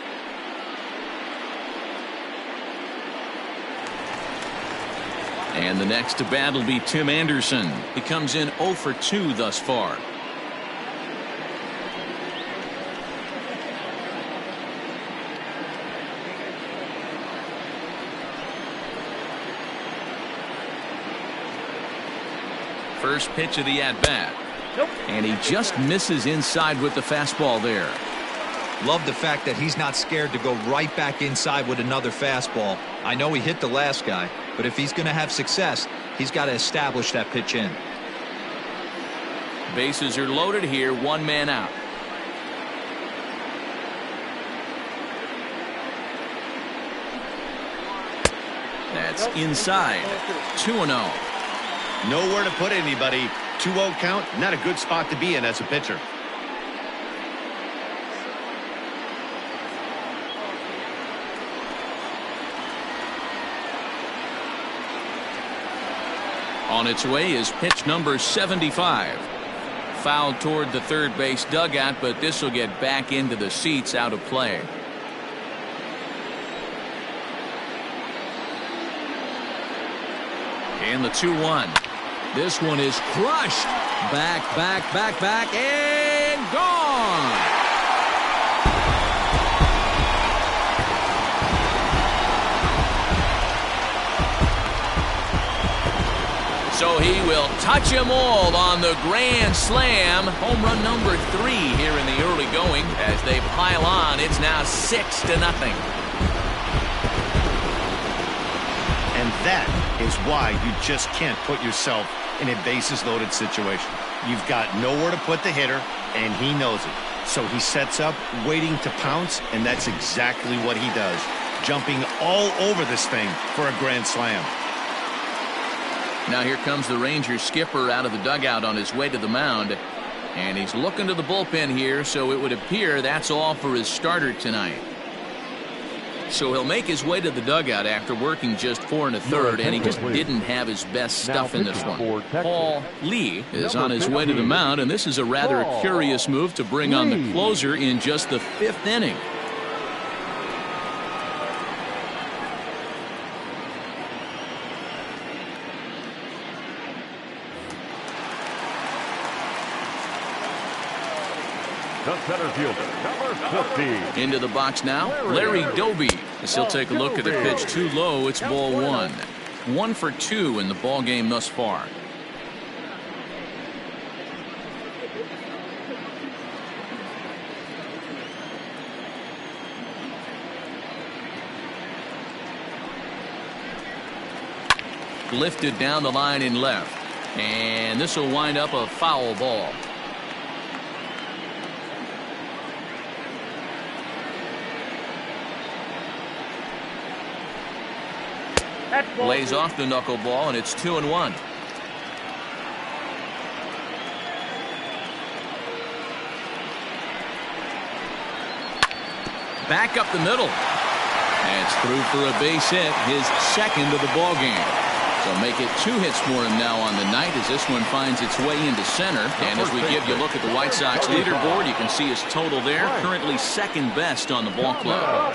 And the next to bat will be Tim Anderson. He comes in 0 for 2 thus far. First pitch of the at-bat.
Nope.
And he just misses inside with the fastball there.
Love the fact that he's not scared to go right back inside with another fastball. I know he hit the last guy, but if he's going to have success, he's got to establish that pitch in.
Bases are loaded here, 1 man out. That's inside. 2-0.
Nowhere to put anybody. 2-0 count, not a good spot to be in as a pitcher.
On its way is pitch number 75. Fouled toward the third base dugout, but this will get back into the seats, out of play. And the 2-1. This one is crushed. Back, and gone. So he will touch them all on the grand slam. Home run number 3 here in the early going. As they pile on, it's now 6-0.
And that is why you just can't put yourself in a bases loaded situation. You've got nowhere to put the hitter, and he knows it. So he sets up, waiting to pounce, and that's exactly what he does. Jumping all over this thing for a grand slam.
Now here comes the Rangers skipper out of the dugout on his way to the mound. And he's looking to the bullpen here, so it would appear that's all for his starter tonight. So he'll make his way to the dugout after working just 4 1/3, and he just didn't have his best stuff in this one. Paul Lee is on his way to the mound, and this is a rather curious move to bring on the closer in just the 5th inning.
The center fielder, number 50.
Into the box now, Larry Doby. As he'll take a look at a pitch too low. It's ball 1. 1 for 2 in the ball game thus far. Lifted down the line in left, and this will wind up a foul ball. Lays off the knuckleball, and it's 2-1. Back up the middle. And it's through for a base hit, his second of the ball game. So make it 2 hits for him now on the night as this one finds its way into center. And as we give you a look at the White Sox leaderboard, you can see his total there. Currently second best on the ball club.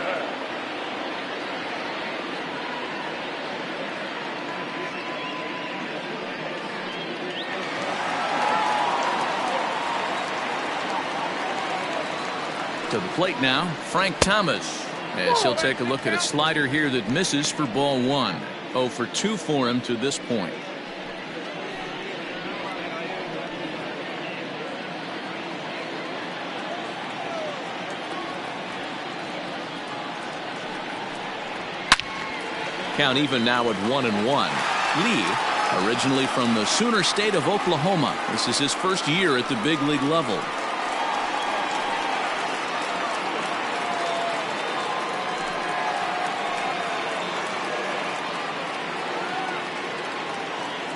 To the plate now, Frank Thomas, as he'll take a look at a slider here that misses for ball 1. 0 for 2 for him to this point. Count even now at 1-1. Lee, originally from the Sooner State of Oklahoma. This is his first year at the big league level.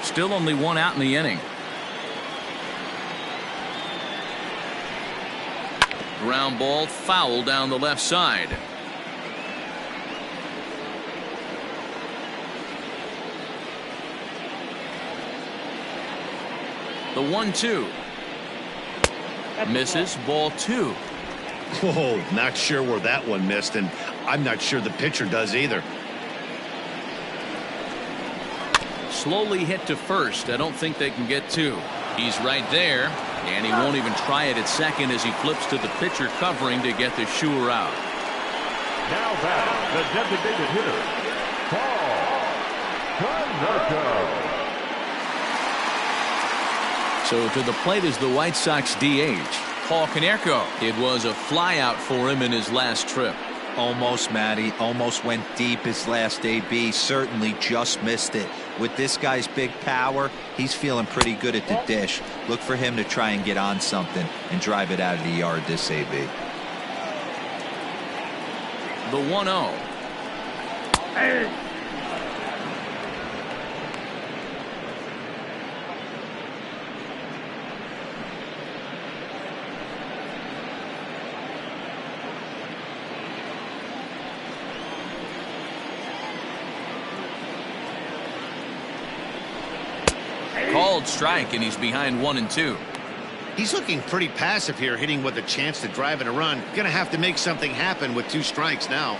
Still only 1 out in the inning. Ground ball foul down the left side. The 1-2. Misses, ball 2.
Whoa, not sure where that one missed, and I'm not sure the pitcher does either.
Slowly hit to first. I don't think they can get 2. He's right there, and he won't even try it at second as he flips to the pitcher covering to get the sure out.
Now back, the designated hitter, Paul Kaneko.
So to the plate is the White Sox DH, Paul Kaneko. It was a flyout for him in his last trip.
Almost, Matty. Almost went deep his last AB. Certainly just missed it. With this guy's big power, he's feeling pretty good at the dish. Look for him to try and get on something and drive it out of the yard this AB.
The 1-0.
Hey.
called strike, and he's behind 1-2.
He's looking pretty passive here, hitting with a chance to drive in a run. Gonna have to make something happen with 2 strikes now.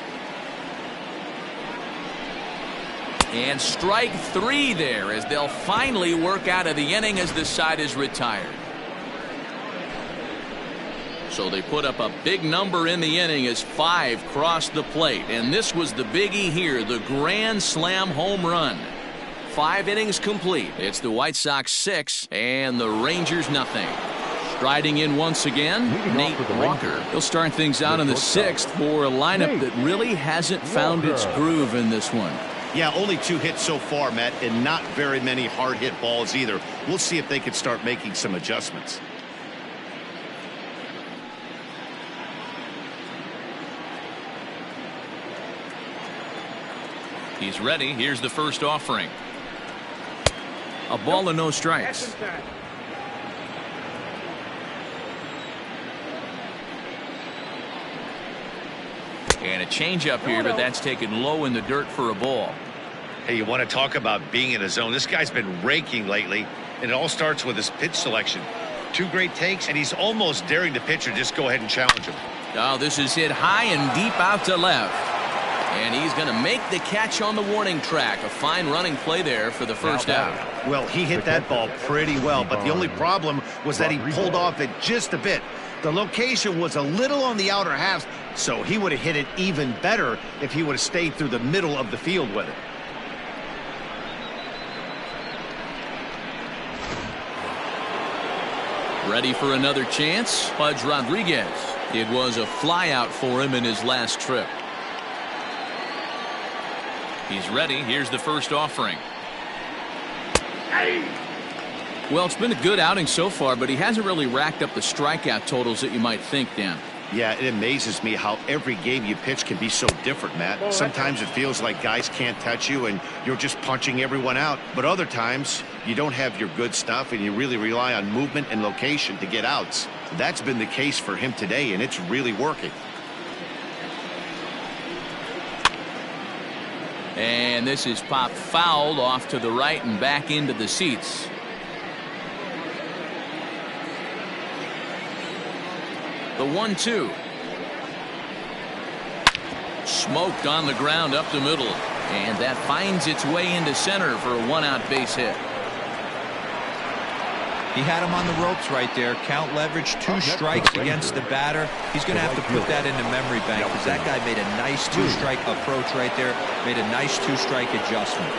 And strike 3 there, as they'll finally work out of the inning as the side is retired. So they put up a big number in the inning as 5 crossed the plate. And this was the biggie here, the grand slam home run. 5 innings complete. It's the White Sox 6 and the Rangers nothing. Striding in once again, Nate Walker. He'll start things out in the 6th for a lineup that really hasn't found its groove in this one.
Yeah, only 2 hits so far, Matt, and not very many hard hit balls either. We'll see if they can start making some adjustments.
He's ready. Here's the first offering. A ball and no strikes. And a changeup here, but that's taken low in the dirt for a ball.
Hey, you want to talk about being in a zone? This guy's been raking lately, and it all starts with his pitch selection. 2 great takes, and he's almost daring the pitcher just go ahead and challenge him.
Oh, this is hit high and deep out to left. And he's going to make the catch on the warning track. A fine running play there for the first out.
Well, he hit that ball pretty well, but the only problem was that he pulled off it just a bit. The location was a little on the outer half, so he would have hit it even better if he would have stayed through the middle of the field with it.
Ready for another chance? Pudge Rodriguez. It was a flyout for him in his last trip. He's ready. Here's the first offering. Well, it's been a good outing so far, but he hasn't really racked up the strikeout totals that you might think, Dan.
Yeah, it amazes me how every game you pitch can be so different, Matt. Sometimes it feels like guys can't touch you and you're just punching everyone out. But other times you don't have your good stuff and you really rely on movement and location to get outs. That's been the case for him today, and it's really working.
And this is popped foul off to the right and back into the seats. The 1-2. Smoked on the ground up the middle. And that finds its way into center for a 1-out base hit.
He had him on the ropes right there. Count leverage, 2 strikes against the batter. He's going to have to put that in the memory bank because that guy made a nice 2-strike approach right there. Made a nice 2-strike adjustment.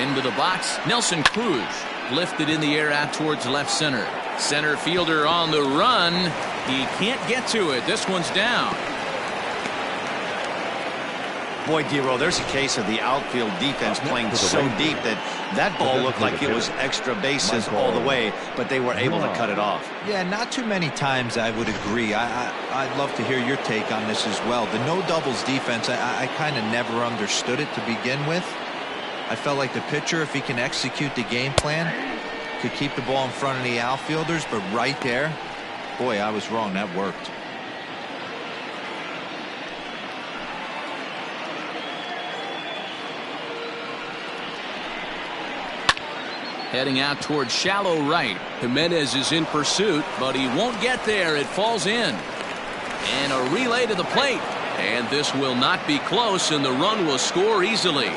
Into the box, Nelson Cruz. Lifted in the air out towards left center. Center fielder on the run. He can't get to it. This one's down.
Boy, Dero, there's a case of the outfield defense playing so deep that ball looked like it was extra bases all the way, but they were able to cut it off.
Yeah, not too many times I would agree. I'd love to hear your take on this as well. The no doubles defense, I kind of never understood it to begin with. I felt like the pitcher, if he can execute the game plan, could keep the ball in front of the outfielders, but right there, boy, I was wrong. That worked.
Heading out towards shallow right. Jimenez is in pursuit, but he won't get there. It falls in. And a relay to the plate. And this will not be close, and the run will score easily.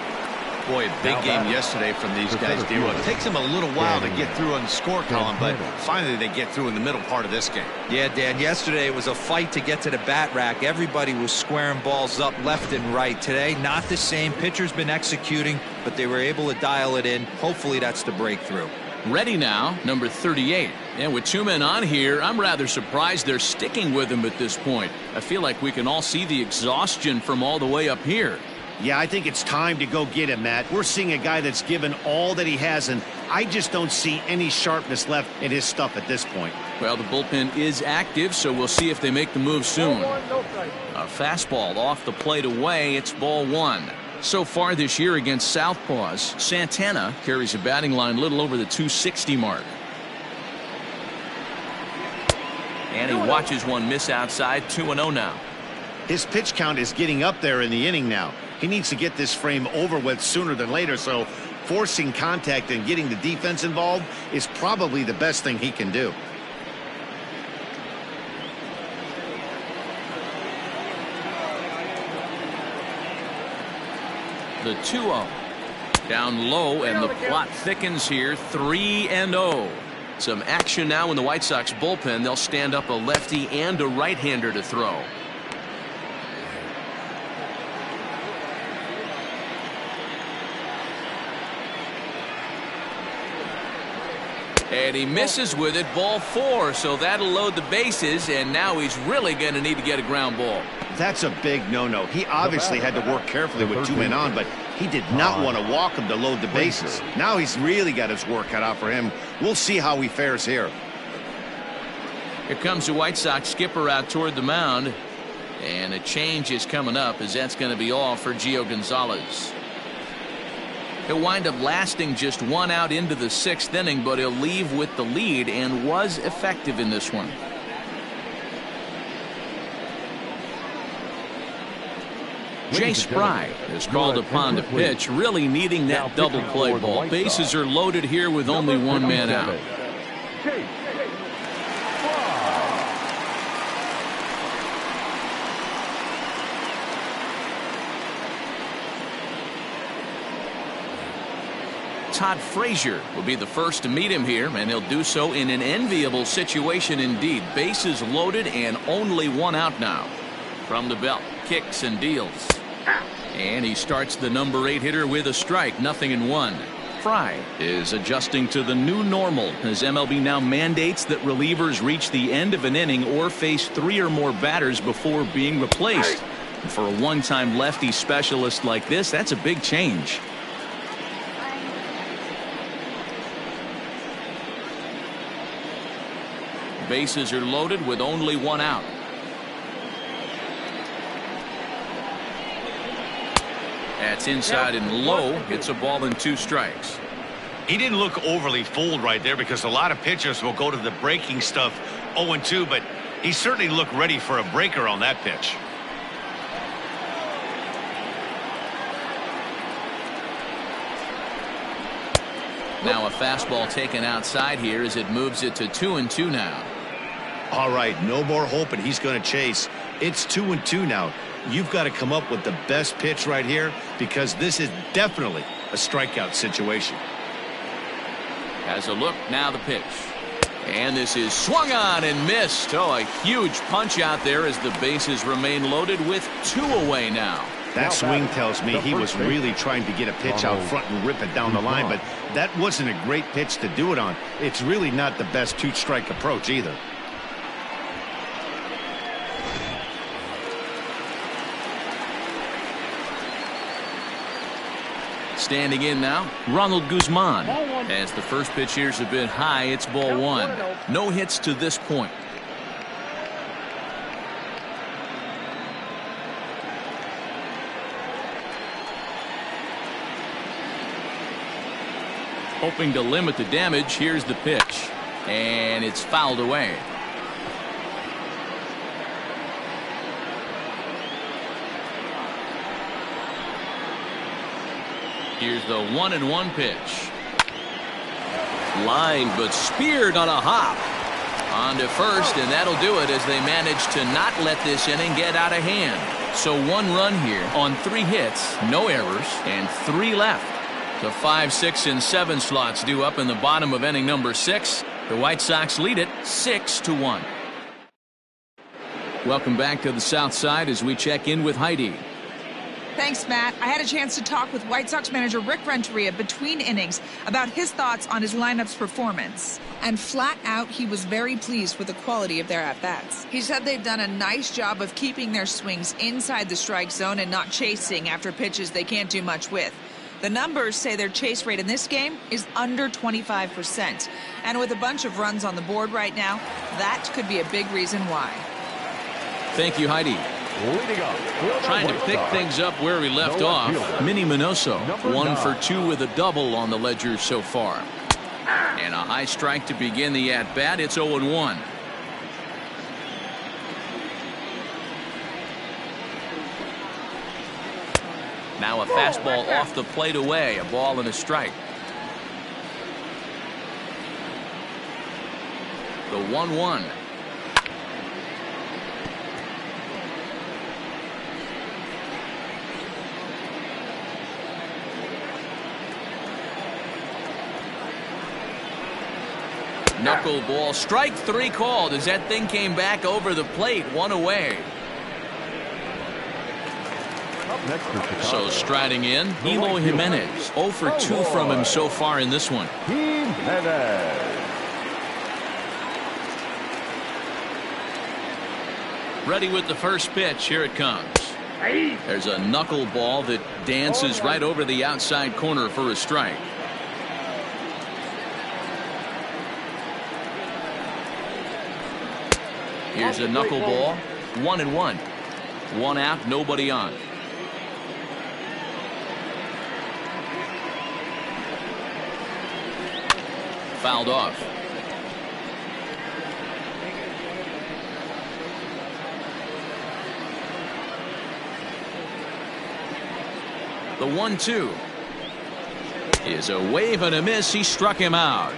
Boy, a big game yesterday from these guys, Dero. It takes them a little while to get through on the score column, but finally they get through in the middle part of this game.
Yeah, Dan, yesterday it was a fight to get to the bat rack. Everybody was squaring balls up left and right. Today, not the same. Pitcher's been executing, but they were able to dial it in. Hopefully that's the breakthrough.
Ready now, number 38. And with 2 men on here, I'm rather surprised they're sticking with him at this point. I feel like we can all see the exhaustion from all the way up here.
Yeah, I think it's time to go get him, Matt. We're seeing a guy that's given all that he has, and I just don't see any sharpness left in his stuff at this point.
Well, the bullpen is active, so we'll see if they make the move soon. A fastball off the plate away. It's ball 1. So far this year against Southpaws, Santana carries a batting line a little over the 260 mark. And he watches one miss outside. 2-0 now.
His pitch count is getting up there in the inning now. He needs to get this frame over with sooner than later, so forcing contact and getting the defense involved is probably the best thing he can do.
The 2-0. Down low, and the plot thickens here. 3-0. Some action now in the White Sox bullpen. They'll stand up a lefty and a right-hander to throw. And he misses with it. Ball 4, so that'll load the bases, and now he's really going to need to get a ground ball.
That's a big no-no. He obviously had to work carefully with 2 men on, but he did not want to walk him to load the bases. Now he's really got his work cut out for him. We'll see how he fares here.
Here comes the White Sox skipper out toward the mound, and a change is coming up, as that's going to be all for Geo Gonzalez. He'll wind up lasting just 1 out into the 6th inning, but he'll leave with the lead and was effective in this one. Jay Spry is called upon to pitch, really needing that double play ball. Bases are loaded here with only 1 man out. Todd Frazier will be the first to meet him here, and he'll do so in an enviable situation indeed. Bases loaded and only 1 out now. From the belt, kicks and deals. And he starts the number 8 hitter with a strike, 0-1. Fry is adjusting to the new normal as MLB now mandates that relievers reach the end of an inning or face 3 or more batters before being replaced. And for a one-time lefty specialist like this, that's a big change. Bases are loaded with only 1 out. That's inside and low. It's a ball and 2 strikes.
He didn't look overly fooled right there, because a lot of pitchers will go to the breaking stuff 0-2, but he certainly looked ready for a breaker on that pitch.
Now a fastball taken outside here as it moves it to 2-2 now.
All right, no more hoping he's going to chase. It's 2-2 now. You've got to come up with the best pitch right here, because this is definitely a strikeout situation.
Has a look, now the pitch. And this is swung on and missed. Oh, a huge punch out there as the bases remain loaded with 2 away now.
That swing tells me he was really trying to get a pitch out front and rip it down the line, but that wasn't a great pitch to do it on. It's really not the best 2-strike approach either.
Standing in now, Ronald Guzman. As the first pitch here's a bit high, it's ball 1. No hits to this point. Hoping to limit the damage, here's the pitch. And it's fouled away. Here's the 1-1 pitch. Line, but speared on a hop. On to first, and that'll do it as they manage to not let this inning get out of hand. So 1 run here on 3 hits, no errors, and 3 left. The 5, 6, and 7 slots due up in the bottom of inning number 6. The White Sox lead it 6-1. Welcome back to the South Side as we check in with Heidi.
Thanks, Matt. I had a chance to talk with White Sox manager Rick Renteria between innings about his thoughts on his lineup's performance. And flat out, he was very pleased with the quality of their at-bats. He said they've done a nice job of keeping their swings inside the strike zone and not chasing after pitches they can't do much with. The numbers say their chase rate in this game is under 25%. And with a bunch of runs on the board right now, that could be a big reason why.
Thank you, Heidi. Trying to pick things up where we left off. Minnie Minoso, 1 for 2 with a double on the ledger so far. And a high strike to begin the at-bat. It's 0-1. Now a fastball off the plate away. A ball and a strike. The 1-1. Knuckleball, strike 3 called as that thing came back over the plate, 1 away. So striding in, Eloy Jimenez. 0 for 2 from him so far in this one. Ready with the first pitch. Here it comes. There's a knuckleball that dances right over the outside corner for a strike. Here's a knuckleball. 1-1. 1 out, nobody on. Fouled off. The 1-2 is a wave and a miss. He struck him out.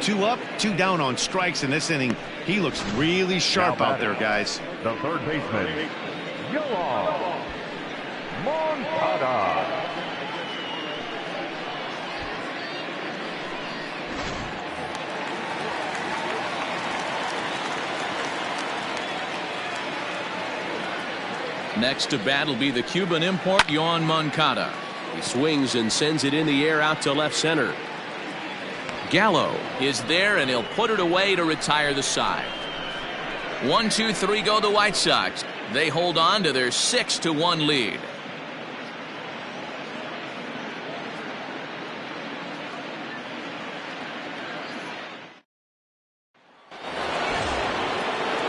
2 up, 2 down on strikes in this inning. He looks really sharp out there, guys.
The third baseman, Geo Gonzalez.
Next to bat will be the Cuban import, Yoan Moncada.
He swings and sends it in the air out to left center.
Gallo is there, and he'll put it away to retire the side. 1-2-3 go the White Sox. They hold on to their 6-1 lead.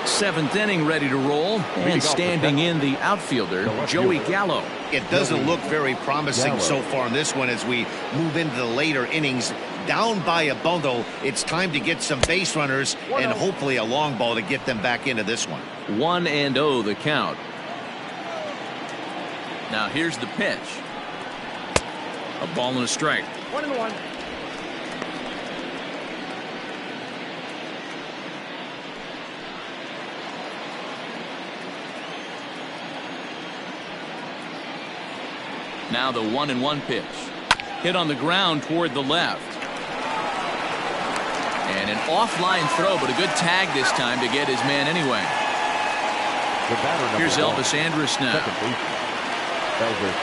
Seventh inning ready to roll, and standing in the outfielder, Joey Gallo.
It doesn't look very promising so far in this one as we move into the later innings. Down by a bundle, it's time to get some base runners and hopefully a long ball to get them back into this one.
1-0 the count. Now here's the pitch. A ball and a strike.
1-1.
Now the 1-1 pitch. Hit on the ground toward the left. And an offline throw, but a good tag this time to get his man anyway. Here's Elvis Andrus now.
Elvis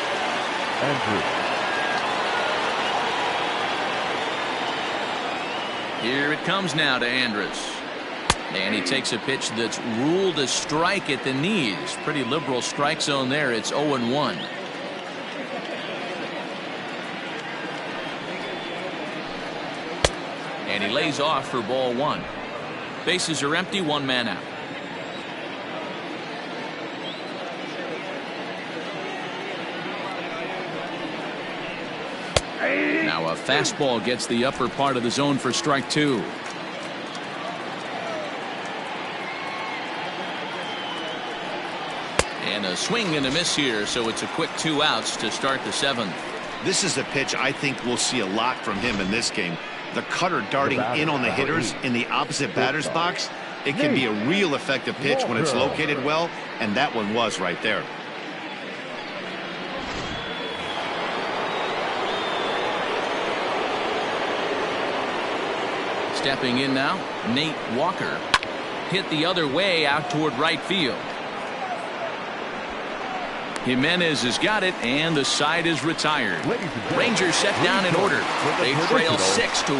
Andrus.
Here it comes now to Andrus. And he takes a pitch that's ruled a strike at the knees. Pretty liberal strike zone there. It's 0-1. And he lays off for ball 1. Bases are empty, 1 man out. Now a fastball gets the upper part of the zone for strike 2. And a swing and a miss here, so it's a quick 2 outs to start the 7th.
This is a pitch I think we'll see a lot from him in this game. The cutter darting in on the hitters in the opposite batter's box. It can be a real effective pitch when it's located well, and that one was right there.
Stepping in now, Nate Walker. Hit the other way out toward right field. Jimenez has got it, and the side is retired. Rangers set down in order. They trail 6-1.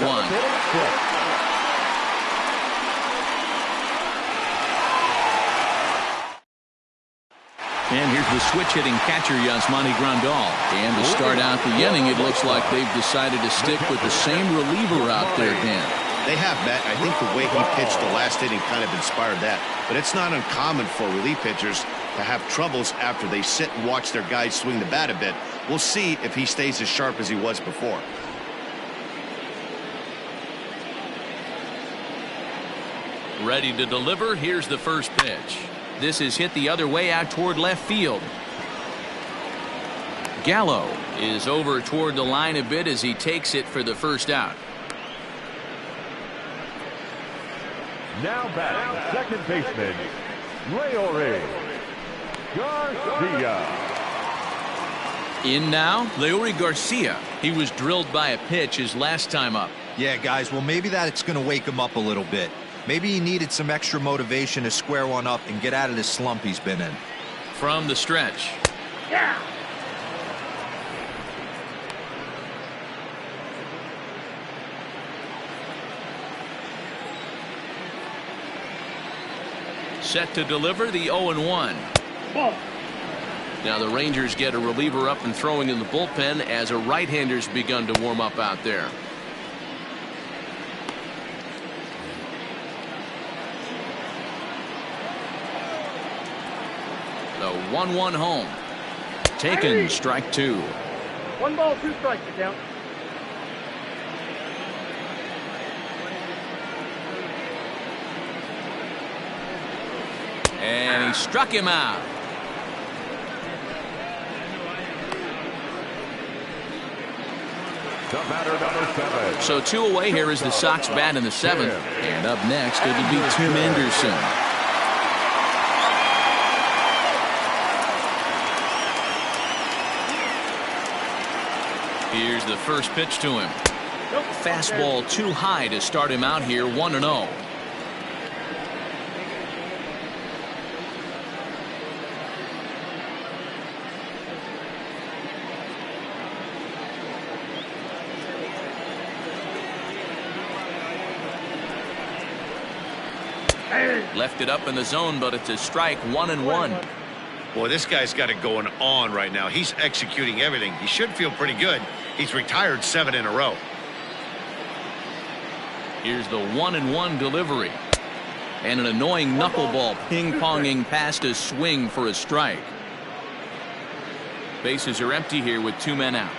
And here's the switch-hitting catcher, Yasmani Grandal. And to start out the inning, it looks like they've decided to stick with the same reliever out there, Dan.
They have, Matt. I think the way he pitched the last inning kind of inspired that. But it's not uncommon for relief pitchers to have troubles after they sit and watch their guys swing the bat a bit. We'll see if he stays as sharp as he was before.
Ready to deliver. Here's the first pitch. This is hit the other way out toward left field. Gallo is over toward the line a bit as he takes it for the first out.
Now back, second baseman, Leori Garcia.
In now, Leori Garcia. He was drilled by a pitch his last time up.
Yeah, guys, well, maybe that's going to wake him up a little bit. Maybe he needed some extra motivation to square one up and get out of this slump he's been in.
From the stretch.
Yeah.
Set to deliver the 0-1.
Ball.
Now the Rangers get a reliever up and throwing in the bullpen as a right-hander's begun to warm up out there. The 1-1 home. Taken, strike two.
1 ball, 2 strikes to count.
And he struck him out.
The batter, number 7.
So 2 away here as the Sox bat in the 7th. And up next it'll be Tim Anderson. Here's the first pitch to him. Fastball too high to start him out here, 1-0. Left it up in the zone, but it's a strike, 1-1.
Boy, this guy's got it going on right now. He's executing everything. He should feel pretty good. He's retired 7 in a row.
Here's the 1-1 delivery. And an annoying knuckleball ping-ponging past a swing for a strike. Bases are empty here with 2 men out.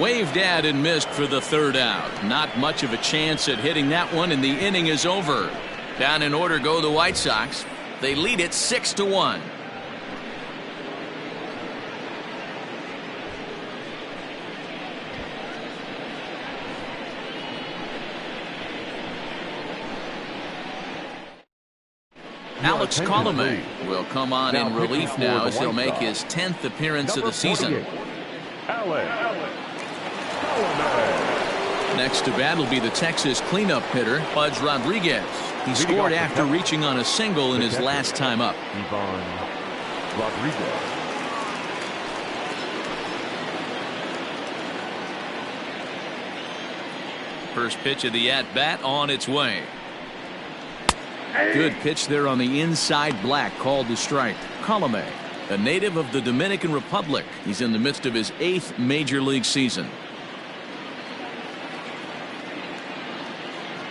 Waved at and missed for the 3rd out. Not much of a chance at hitting that one, and the inning is over. Down in order go the White Sox. They lead it 6-1. Alex Colomé will come on in relief now as he'll make his 10th appearance of the season. Next to bat will be the Texas cleanup hitter, Pudge Rodriguez. He scored after reaching on a single in his last time up.
Rodriguez.
First pitch of the at-bat on its way. Good pitch there on the inside, black, called the strike. Colomé, a native of the Dominican Republic. He's in the midst of his 8th major league season.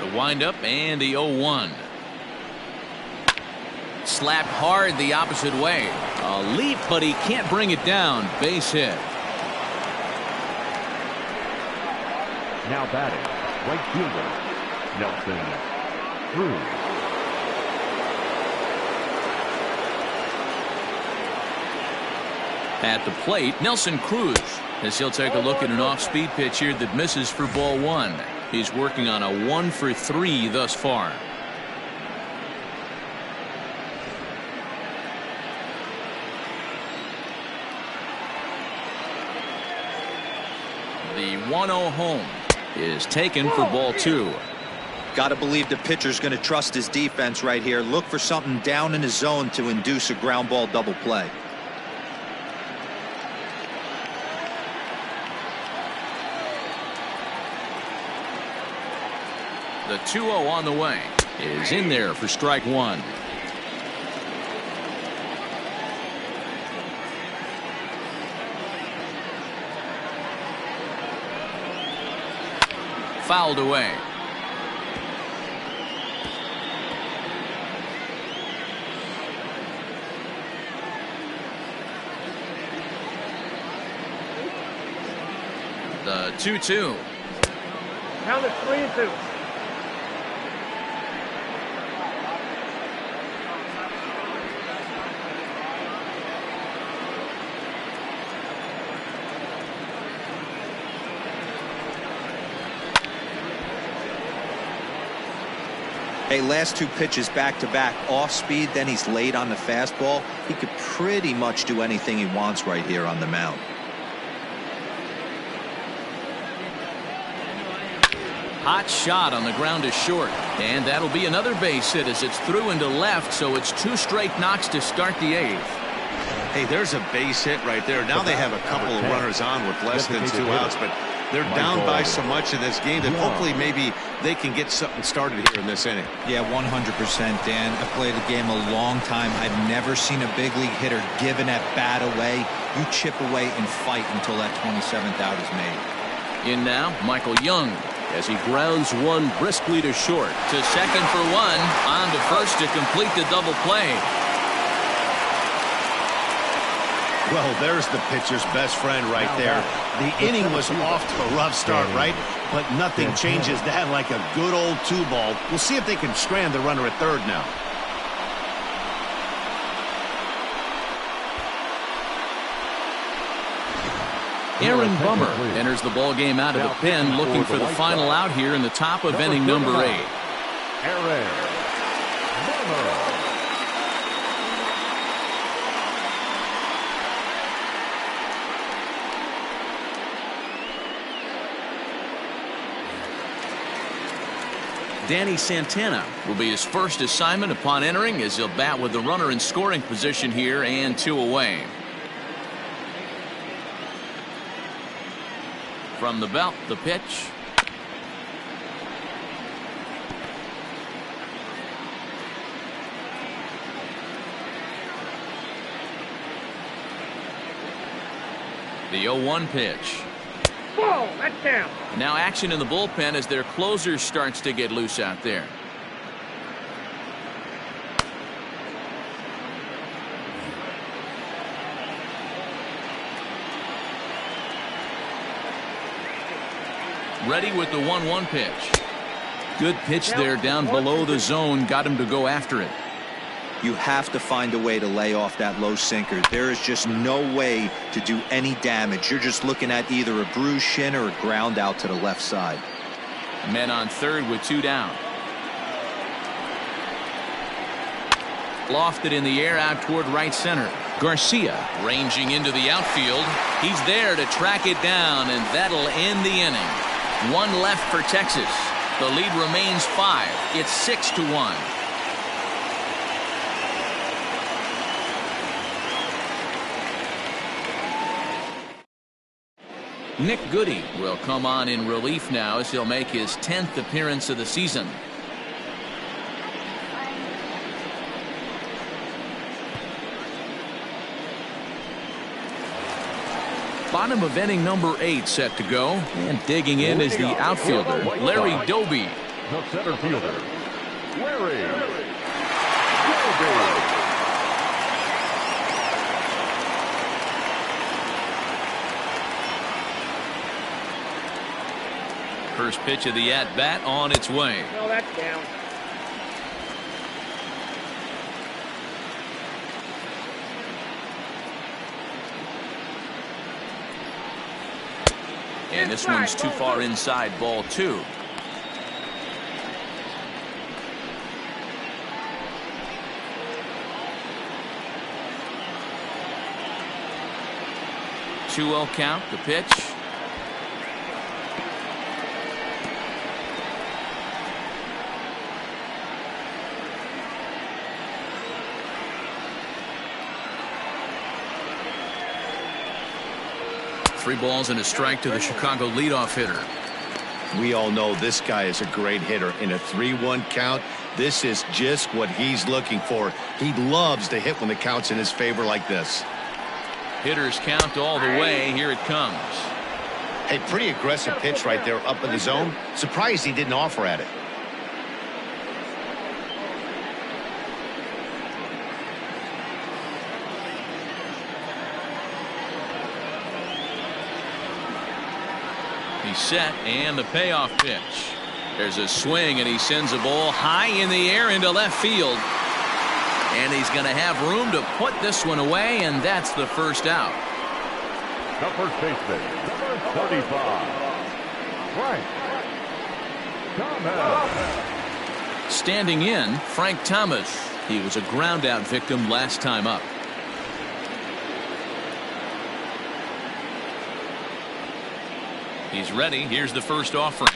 The windup and the 0-1. Slapped hard the opposite way. A leap, but he can't bring it down. Base hit.
Now batting, right fielder, Nelson Cruz.
At the plate, Nelson Cruz, as he'll take a look at an off-speed pitch here that misses for ball 1. He's working on a 1-for-3 thus far. The 1-0 home is taken for ball 2.
Got to believe the pitcher's going to trust his defense right here. Look for something down in his zone to induce a ground ball double play.
The 2-0 on the way is in there for strike 1. Fouled away. The 2-2.
Count it 3-2.
Hey, last 2 pitches back-to-back off speed, then he's late on the fastball. He could pretty much do anything he wants right here on the mound.
Hot shot on the ground is short, and that'll be another base hit as it's through into left, so it's 2 straight knocks to start the 8th.
Hey, there's a base hit right there. Now they have a couple of runners on with less than 2 outs, but they're down by so much in this game that hopefully maybe they can get something started here in this inning.
Yeah, 100%, Dan. I've played the game a long time. I've never seen a big league hitter give an at-bat away. You chip away and fight until that 27th out is made.
In now, Michael Young, as he grounds one briskly to short. To second for one, on to first to complete the double play.
Well, there's the pitcher's best friend right there. The inning was off to a rough start, right? But nothing changes that like a good old 2-ball. We'll see if they can strand the runner at third now.
Aaron Bummer enters the ball game out of the pen, looking for the final out here in the top of inning number 8.
Aaron Bummer.
Danny Santana will be his first assignment upon entering, as he'll bat with the runner in scoring position here and 2 away. From the belt, the pitch. The 0-1 pitch.
Ball, that's down.
Now action in the bullpen as their closer starts to get loose out there. Ready with the 1-1 pitch. Good pitch there down below the zone. Got him to go after it.
You have to find a way to lay off that low sinker. There is just no way to do any damage. You're just looking at either a bruised shin or a ground out to the left side.
Men on third with 2 down. Lofted in the air out toward right center. Garcia ranging into the outfield. He's there to track it down, and that'll end the inning. 1 left for Texas. The lead remains 5. It's 6-1. Nick Goody will come on in relief now as he'll make his 10th appearance of the season. Bottom of inning number 8 set to go, and digging in is the outfielder Larry Doby.
The center fielder, Larry Doby.
First pitch of the at-bat on its way.
No, that's down.
And this one's too far inside, ball 2. Two-0 count, the pitch. Three balls and a strike to the Chicago leadoff hitter.
We all know this guy is a great hitter. In a 3-1 count, this is just what he's looking for. He loves to hit when the count's in his favor like this.
Hitters count all the way. Here it comes.
Hey, pretty aggressive pitch right there up in the zone. Surprised he didn't offer at it.
He's set, and the payoff pitch. There's a swing, and he sends a ball high in the air into left field. And he's going to have room to put this one away, and that's the first out.
The first baseman, number 35, Frank Thomas.
Standing in, Frank Thomas. He was a ground-out victim last time up. He's ready. Here's the first offering.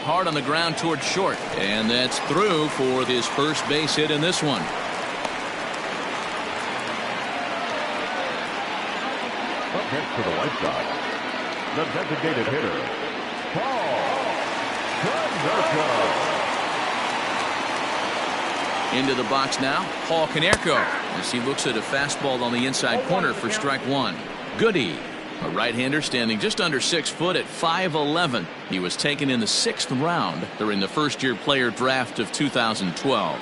Hard on the ground towards short. And that's through for his first base hit in this one.
Up next for the White Sox, the designated hitter, Kaneko.
Into the box now, Kaneko, as he looks at a fastball on the inside corner for strike one. Goody, a right-hander standing just under 6 foot at 5'11". He was taken in the 6th round during the first-year player draft of 2012.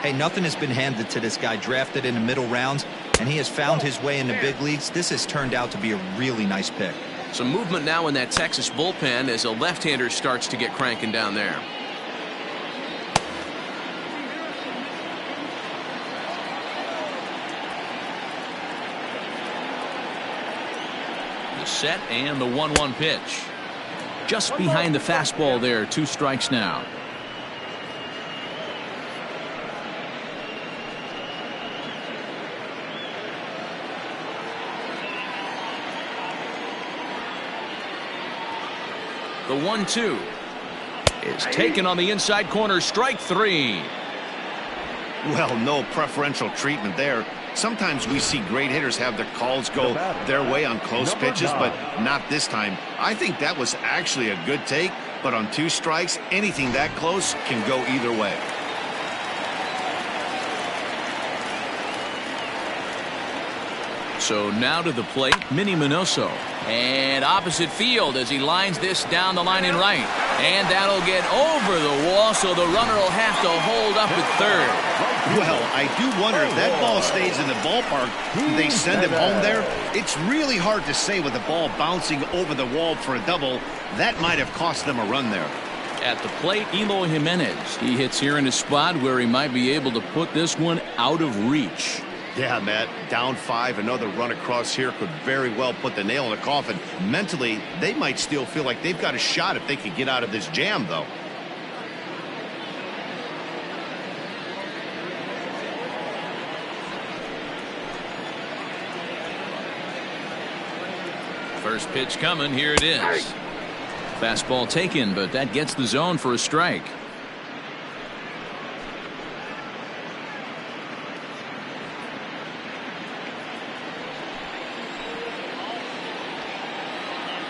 Hey, nothing has been handed to this guy. Drafted in the middle rounds, and he has found his way in the big leagues. This has turned out to be a really nice pick.
Some movement now in that Texas bullpen as a left-hander starts to get cranking down there.
The set and the 1-1 pitch. Just behind the fastball there. 2 strikes now. The 1-2 is taken on the inside corner. Strike 3.
Well, no preferential treatment there. Sometimes we see great hitters have their calls go their way on close pitches, but not this time. I think that was actually a good take, but on 2 strikes, anything that close can go either way.
So now to the plate, Minnie Minoso. And opposite field as he lines this down the line in right. And that'll get over the wall, so the runner will have to hold up at third.
Well, I do wonder if that ball stays in the ballpark, do they send him home there? It's really hard to say with the ball bouncing over the wall for a double. That might have cost them a run there.
At the plate, Eloy Jimenez. He hits here in a spot where he might be able to put this one out of reach.
Yeah, Matt, down 5, another run across here could very well put the nail in the coffin. Mentally, they might still feel like they've got a shot if they could get out of this jam, though.
First pitch coming. Here it is. Fastball taken, but that gets the zone for a strike.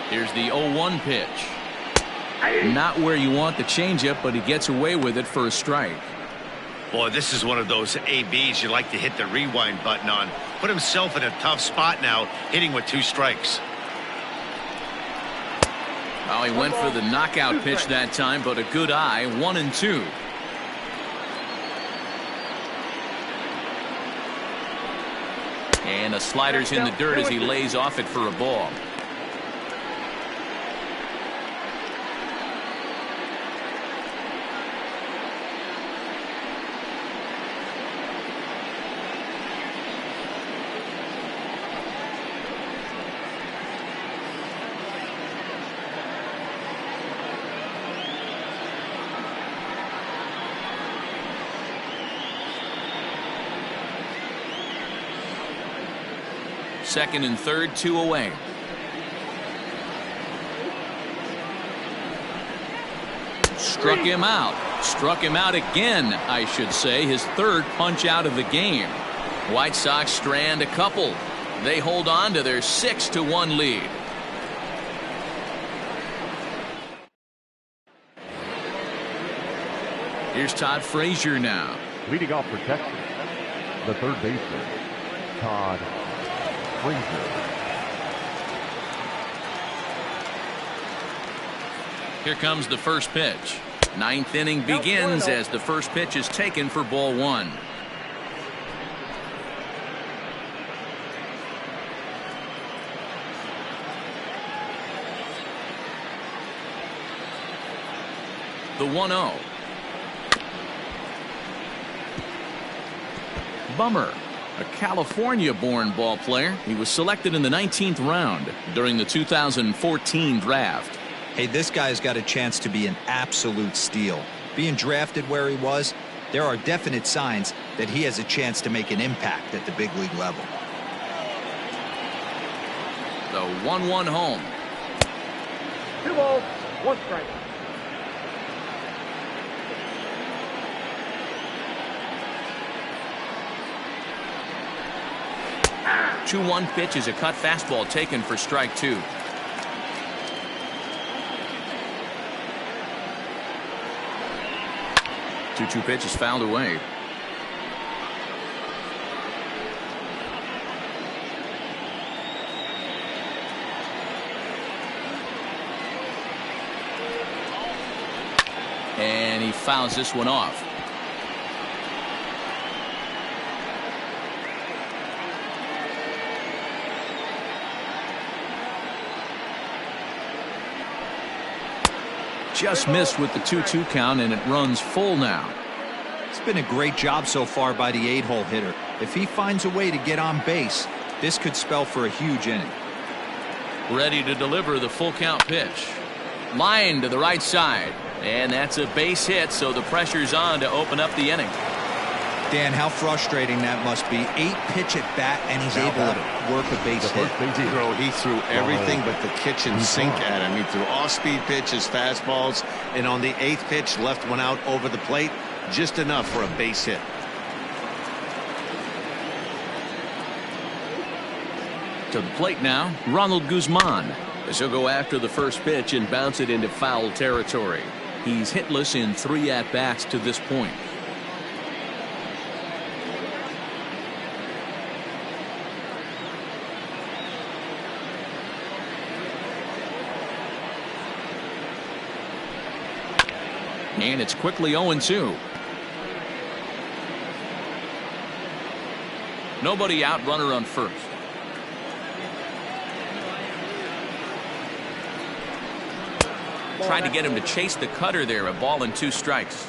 Here's the 0-1 pitch. Not where you want the changeup, but he gets away with it for a strike.
Boy, this is one of those ABs you like to hit the rewind button on. Put himself in a tough spot now, hitting with 2 strikes.
Oh, he went for the knockout pitch that time, but a good eye. 1-2. And the slider's in the dirt as he lays off it for a ball. Second and third, 2 away. Struck him out. Struck him out again, I should say. His 3rd punch out of the game. White Sox strand a couple. They hold on to their 6-1 lead. Here's Todd Frazier now.
Leading off for Texas, the third baseman, Todd Frazier.
Here comes the first pitch. 9th inning begins as the first pitch is taken for ball 1. The 1-0. Bummer. A California-born ball player. He was selected in the 19th round during the 2014 draft.
Hey, this guy's got a chance to be an absolute steal. Being drafted where he was, there are definite signs that he has a chance to make an impact at the big league level.
The 1-1 home.
2 balls, 1 strike.
Ah! 2-1 pitch is a cut fastball taken for strike 2. Two pitch is fouled away. And he fouls this one off. Just missed with the 2-2 count, and it runs full now.
It's been a great job so far by the 8-hole hitter. If he finds a way to get on base, this could spell for a huge inning.
Ready to deliver the full count pitch. Line to the right side. And that's a base hit, so the pressure's on to open up the inning.
Dan, how frustrating that must be. 8 pitch at bat, and he's able to work a base hit.
He threw everything but the kitchen sink at him. He threw off-speed pitches, fastballs, and on the 8th pitch, left one out over the plate. Just enough for a base hit.
To the plate now, Ronald Guzman, as he'll go after the first pitch and bounce it into foul territory. He's hitless in 3 at-bats to this point. And it's quickly 0-2. Nobody out, runner on first. Tried to get him to chase the cutter there. A ball and 2 strikes.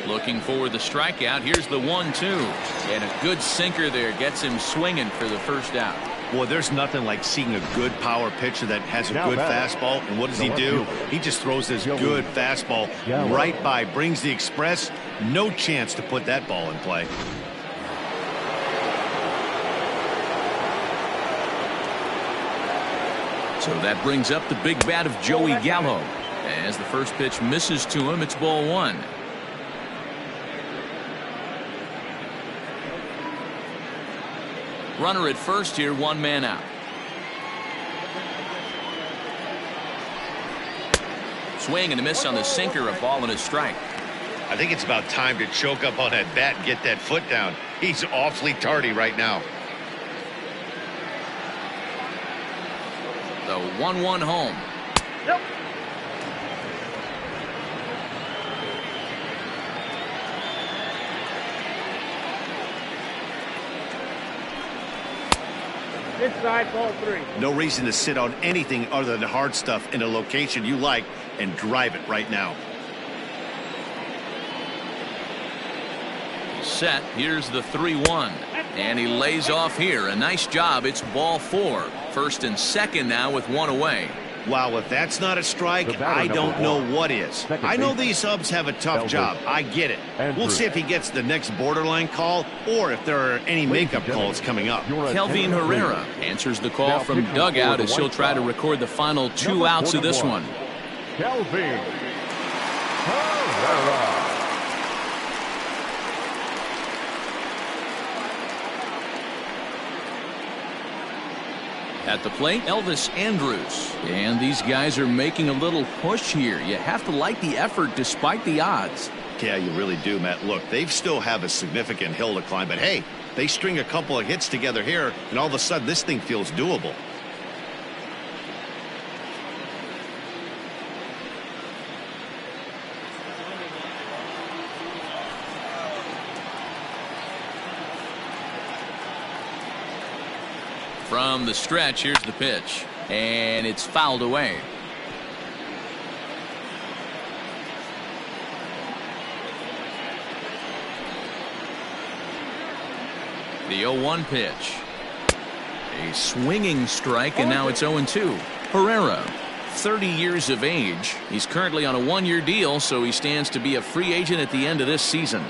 Looking for the strikeout. Here's the 1-2. And a good sinker there gets him swinging for the first out.
Boy, there's nothing like seeing a good power pitcher that has a good fastball. And what does he do? He just throws this good fastball right by, brings the express. No chance to put that ball in play.
So that brings up the big bat of Joey Gallo. As the first pitch misses to him, it's ball 1. Runner at first here, 1 man out. Swing and a miss on the sinker, a ball and a strike.
I think it's about time to choke up on that bat and get that foot down. He's awfully tardy right now.
The 1-1 home.
Nope. Inside, ball 3.
No reason to sit on anything other than hard stuff in a location you like and drive it right now.
Set. Here's the 3-1. And he lays off here. A nice job. It's ball 4. First and second now with 1 away.
Wow, if that's not a strike, I don't know what is. I know these subs have a tough job. I get it. We'll see if he gets the next borderline call or if there are any makeup calls coming up.
Kelvin Herrera answers the call from dugout as he'll try to record the final 2 outs of this one.
Kelvin Herrera.
At the plate, Elvis Andrus. And these guys are making a little push here. You have to like the effort despite the odds.
Yeah, you really do, Matt. Look, they still have a significant hill to climb, but hey, they string a couple of hits together here, and all of a sudden this thing feels doable.
From the stretch, here's the pitch. And it's fouled away. The 0-1 pitch. A swinging strike, and now it's 0-2. Herrera, 30 years of age. He's currently on a one-year deal, so he stands to be a free agent at the end of this season.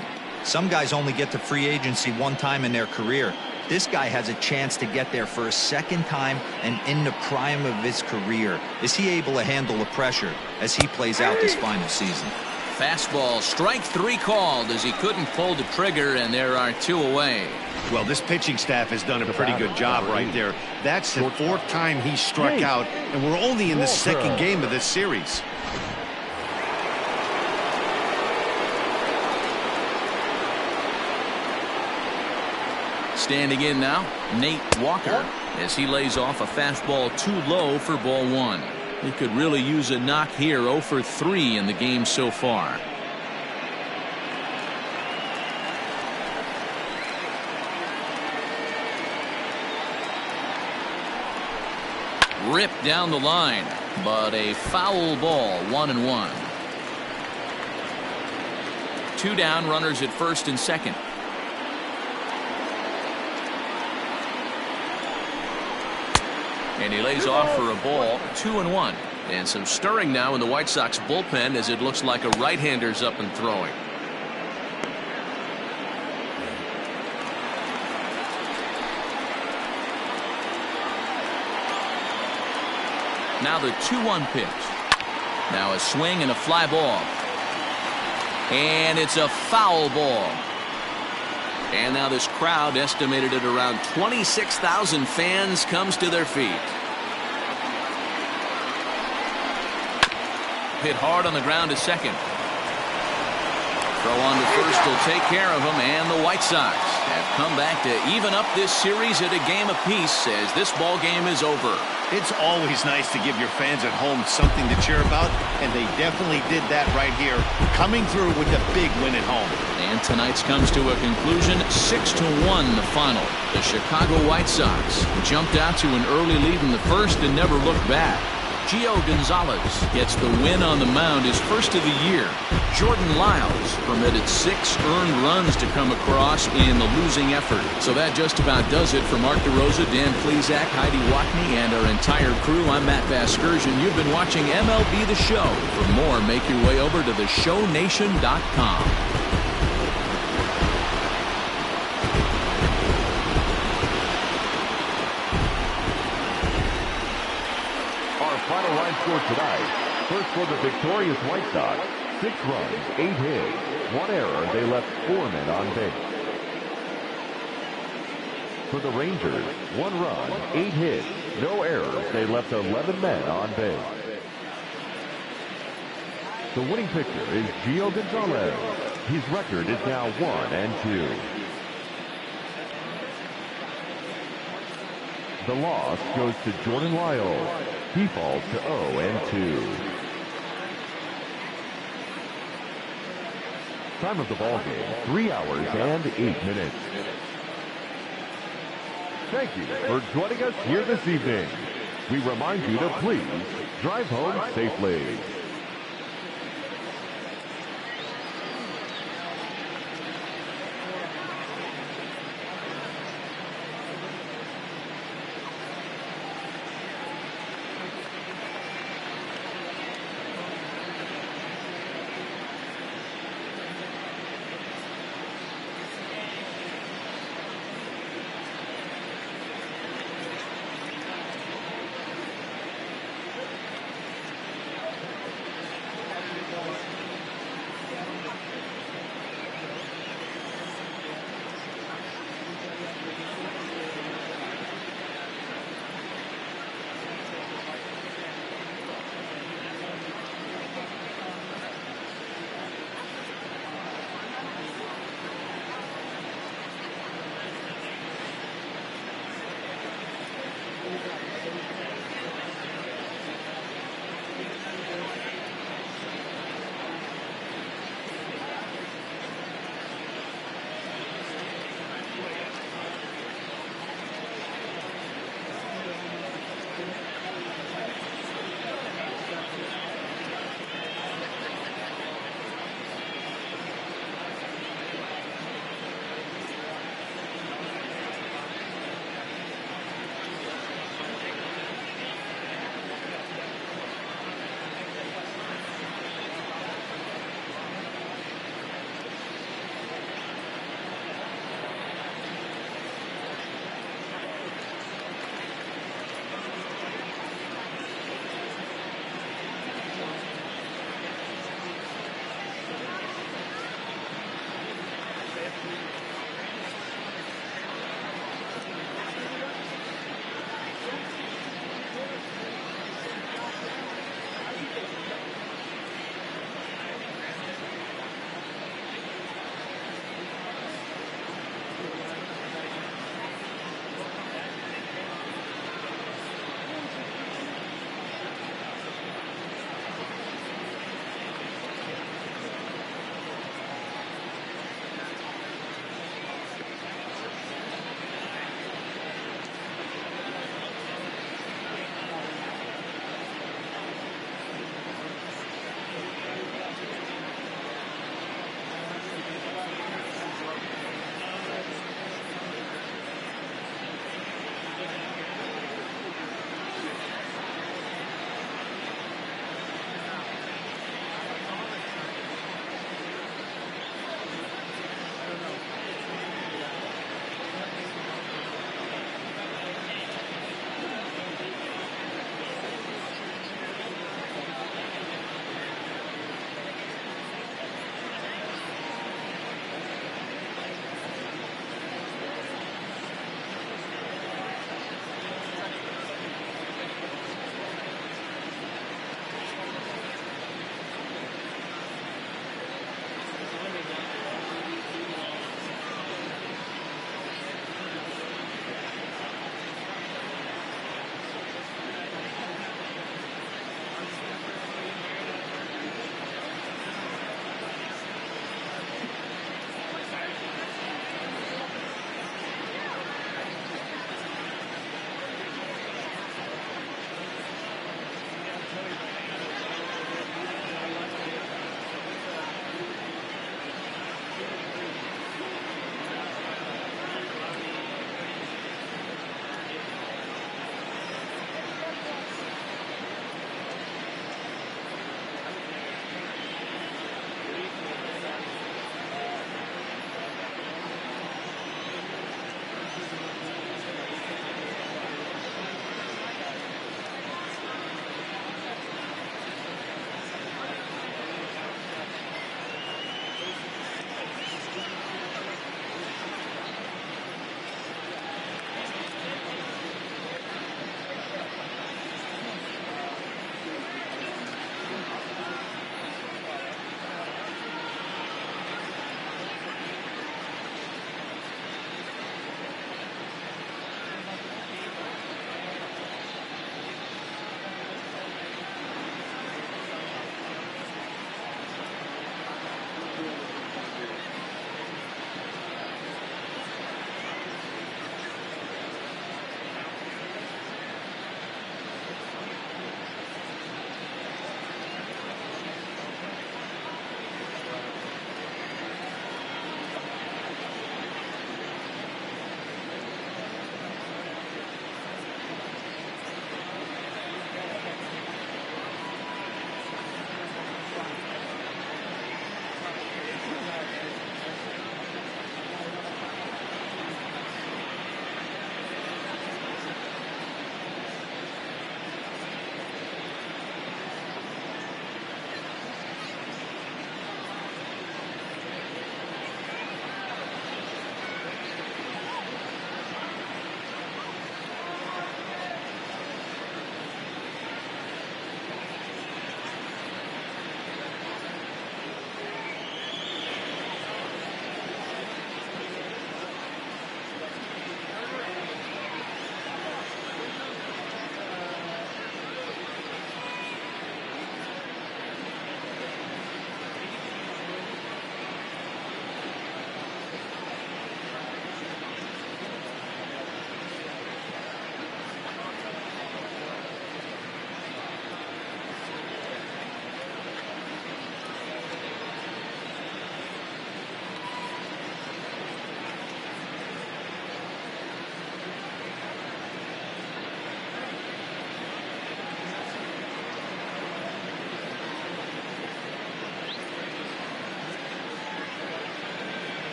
Some guys only get to free agency one time in their career. This guy has a chance to get there for a second time and in the prime of his career. Is he able to handle the pressure as he plays out this final season?
Fastball, strike 3 called as he couldn't pull the trigger, and there are 2 away.
Well, this pitching staff has done a pretty good job right there. That's the 4th time he struck out, and we're only in the 2nd game of this series.
Standing in now, Nate Walker, as he lays off a fastball too low for ball 1. He could really use a knock here. 0 for 3 in the game so far. Ripped down the line, but a foul ball. 1-1. 2 down, runners at first and second. And he lays off for a ball. 2-1. And some stirring now in the White Sox bullpen as it looks like a right-hander's up and throwing. Now the 2-1 pitch. Now a swing and a fly ball. And it's a foul ball. And now this crowd, estimated at around 26,000 fans, comes to their feet. Hit hard on the ground to second. Throw on to first will take care of him, and the White Sox have come back to even up this series at a game apiece as this ball game is over.
It's always nice to give your fans at home something to cheer about, and they definitely did that right here, coming through with a big win at home.
And tonight's comes to a conclusion, 6-1 the final. The Chicago White Sox jumped out to an early lead in the first and never looked back. Geo Gonzalez gets the win on the mound, his first of the year. Jordan Lyles permitted 6 earned runs to come across in the losing effort. So that just about does it for Mark DeRosa, Dan Plesac, Heidi Watney, and our entire crew. I'm Matt Vasgersian. You've been watching MLB The Show. For more, make your way over to theshownation.com.
Final line score tonight. First for the victorious White Sox, 6 runs, 8 hits, 1 error. They left 4 men on base. For the Rangers, 1 run, 8 hits, no errors. They left 11 men on base. The winning pitcher is Geo Gonzalez. His record is now 1-2. The loss goes to Jordan Lyles. He falls to 0-2. Time of the ball game, 3 hours and 8 minutes. Thank you for joining us here this evening. We remind you to please drive home safely.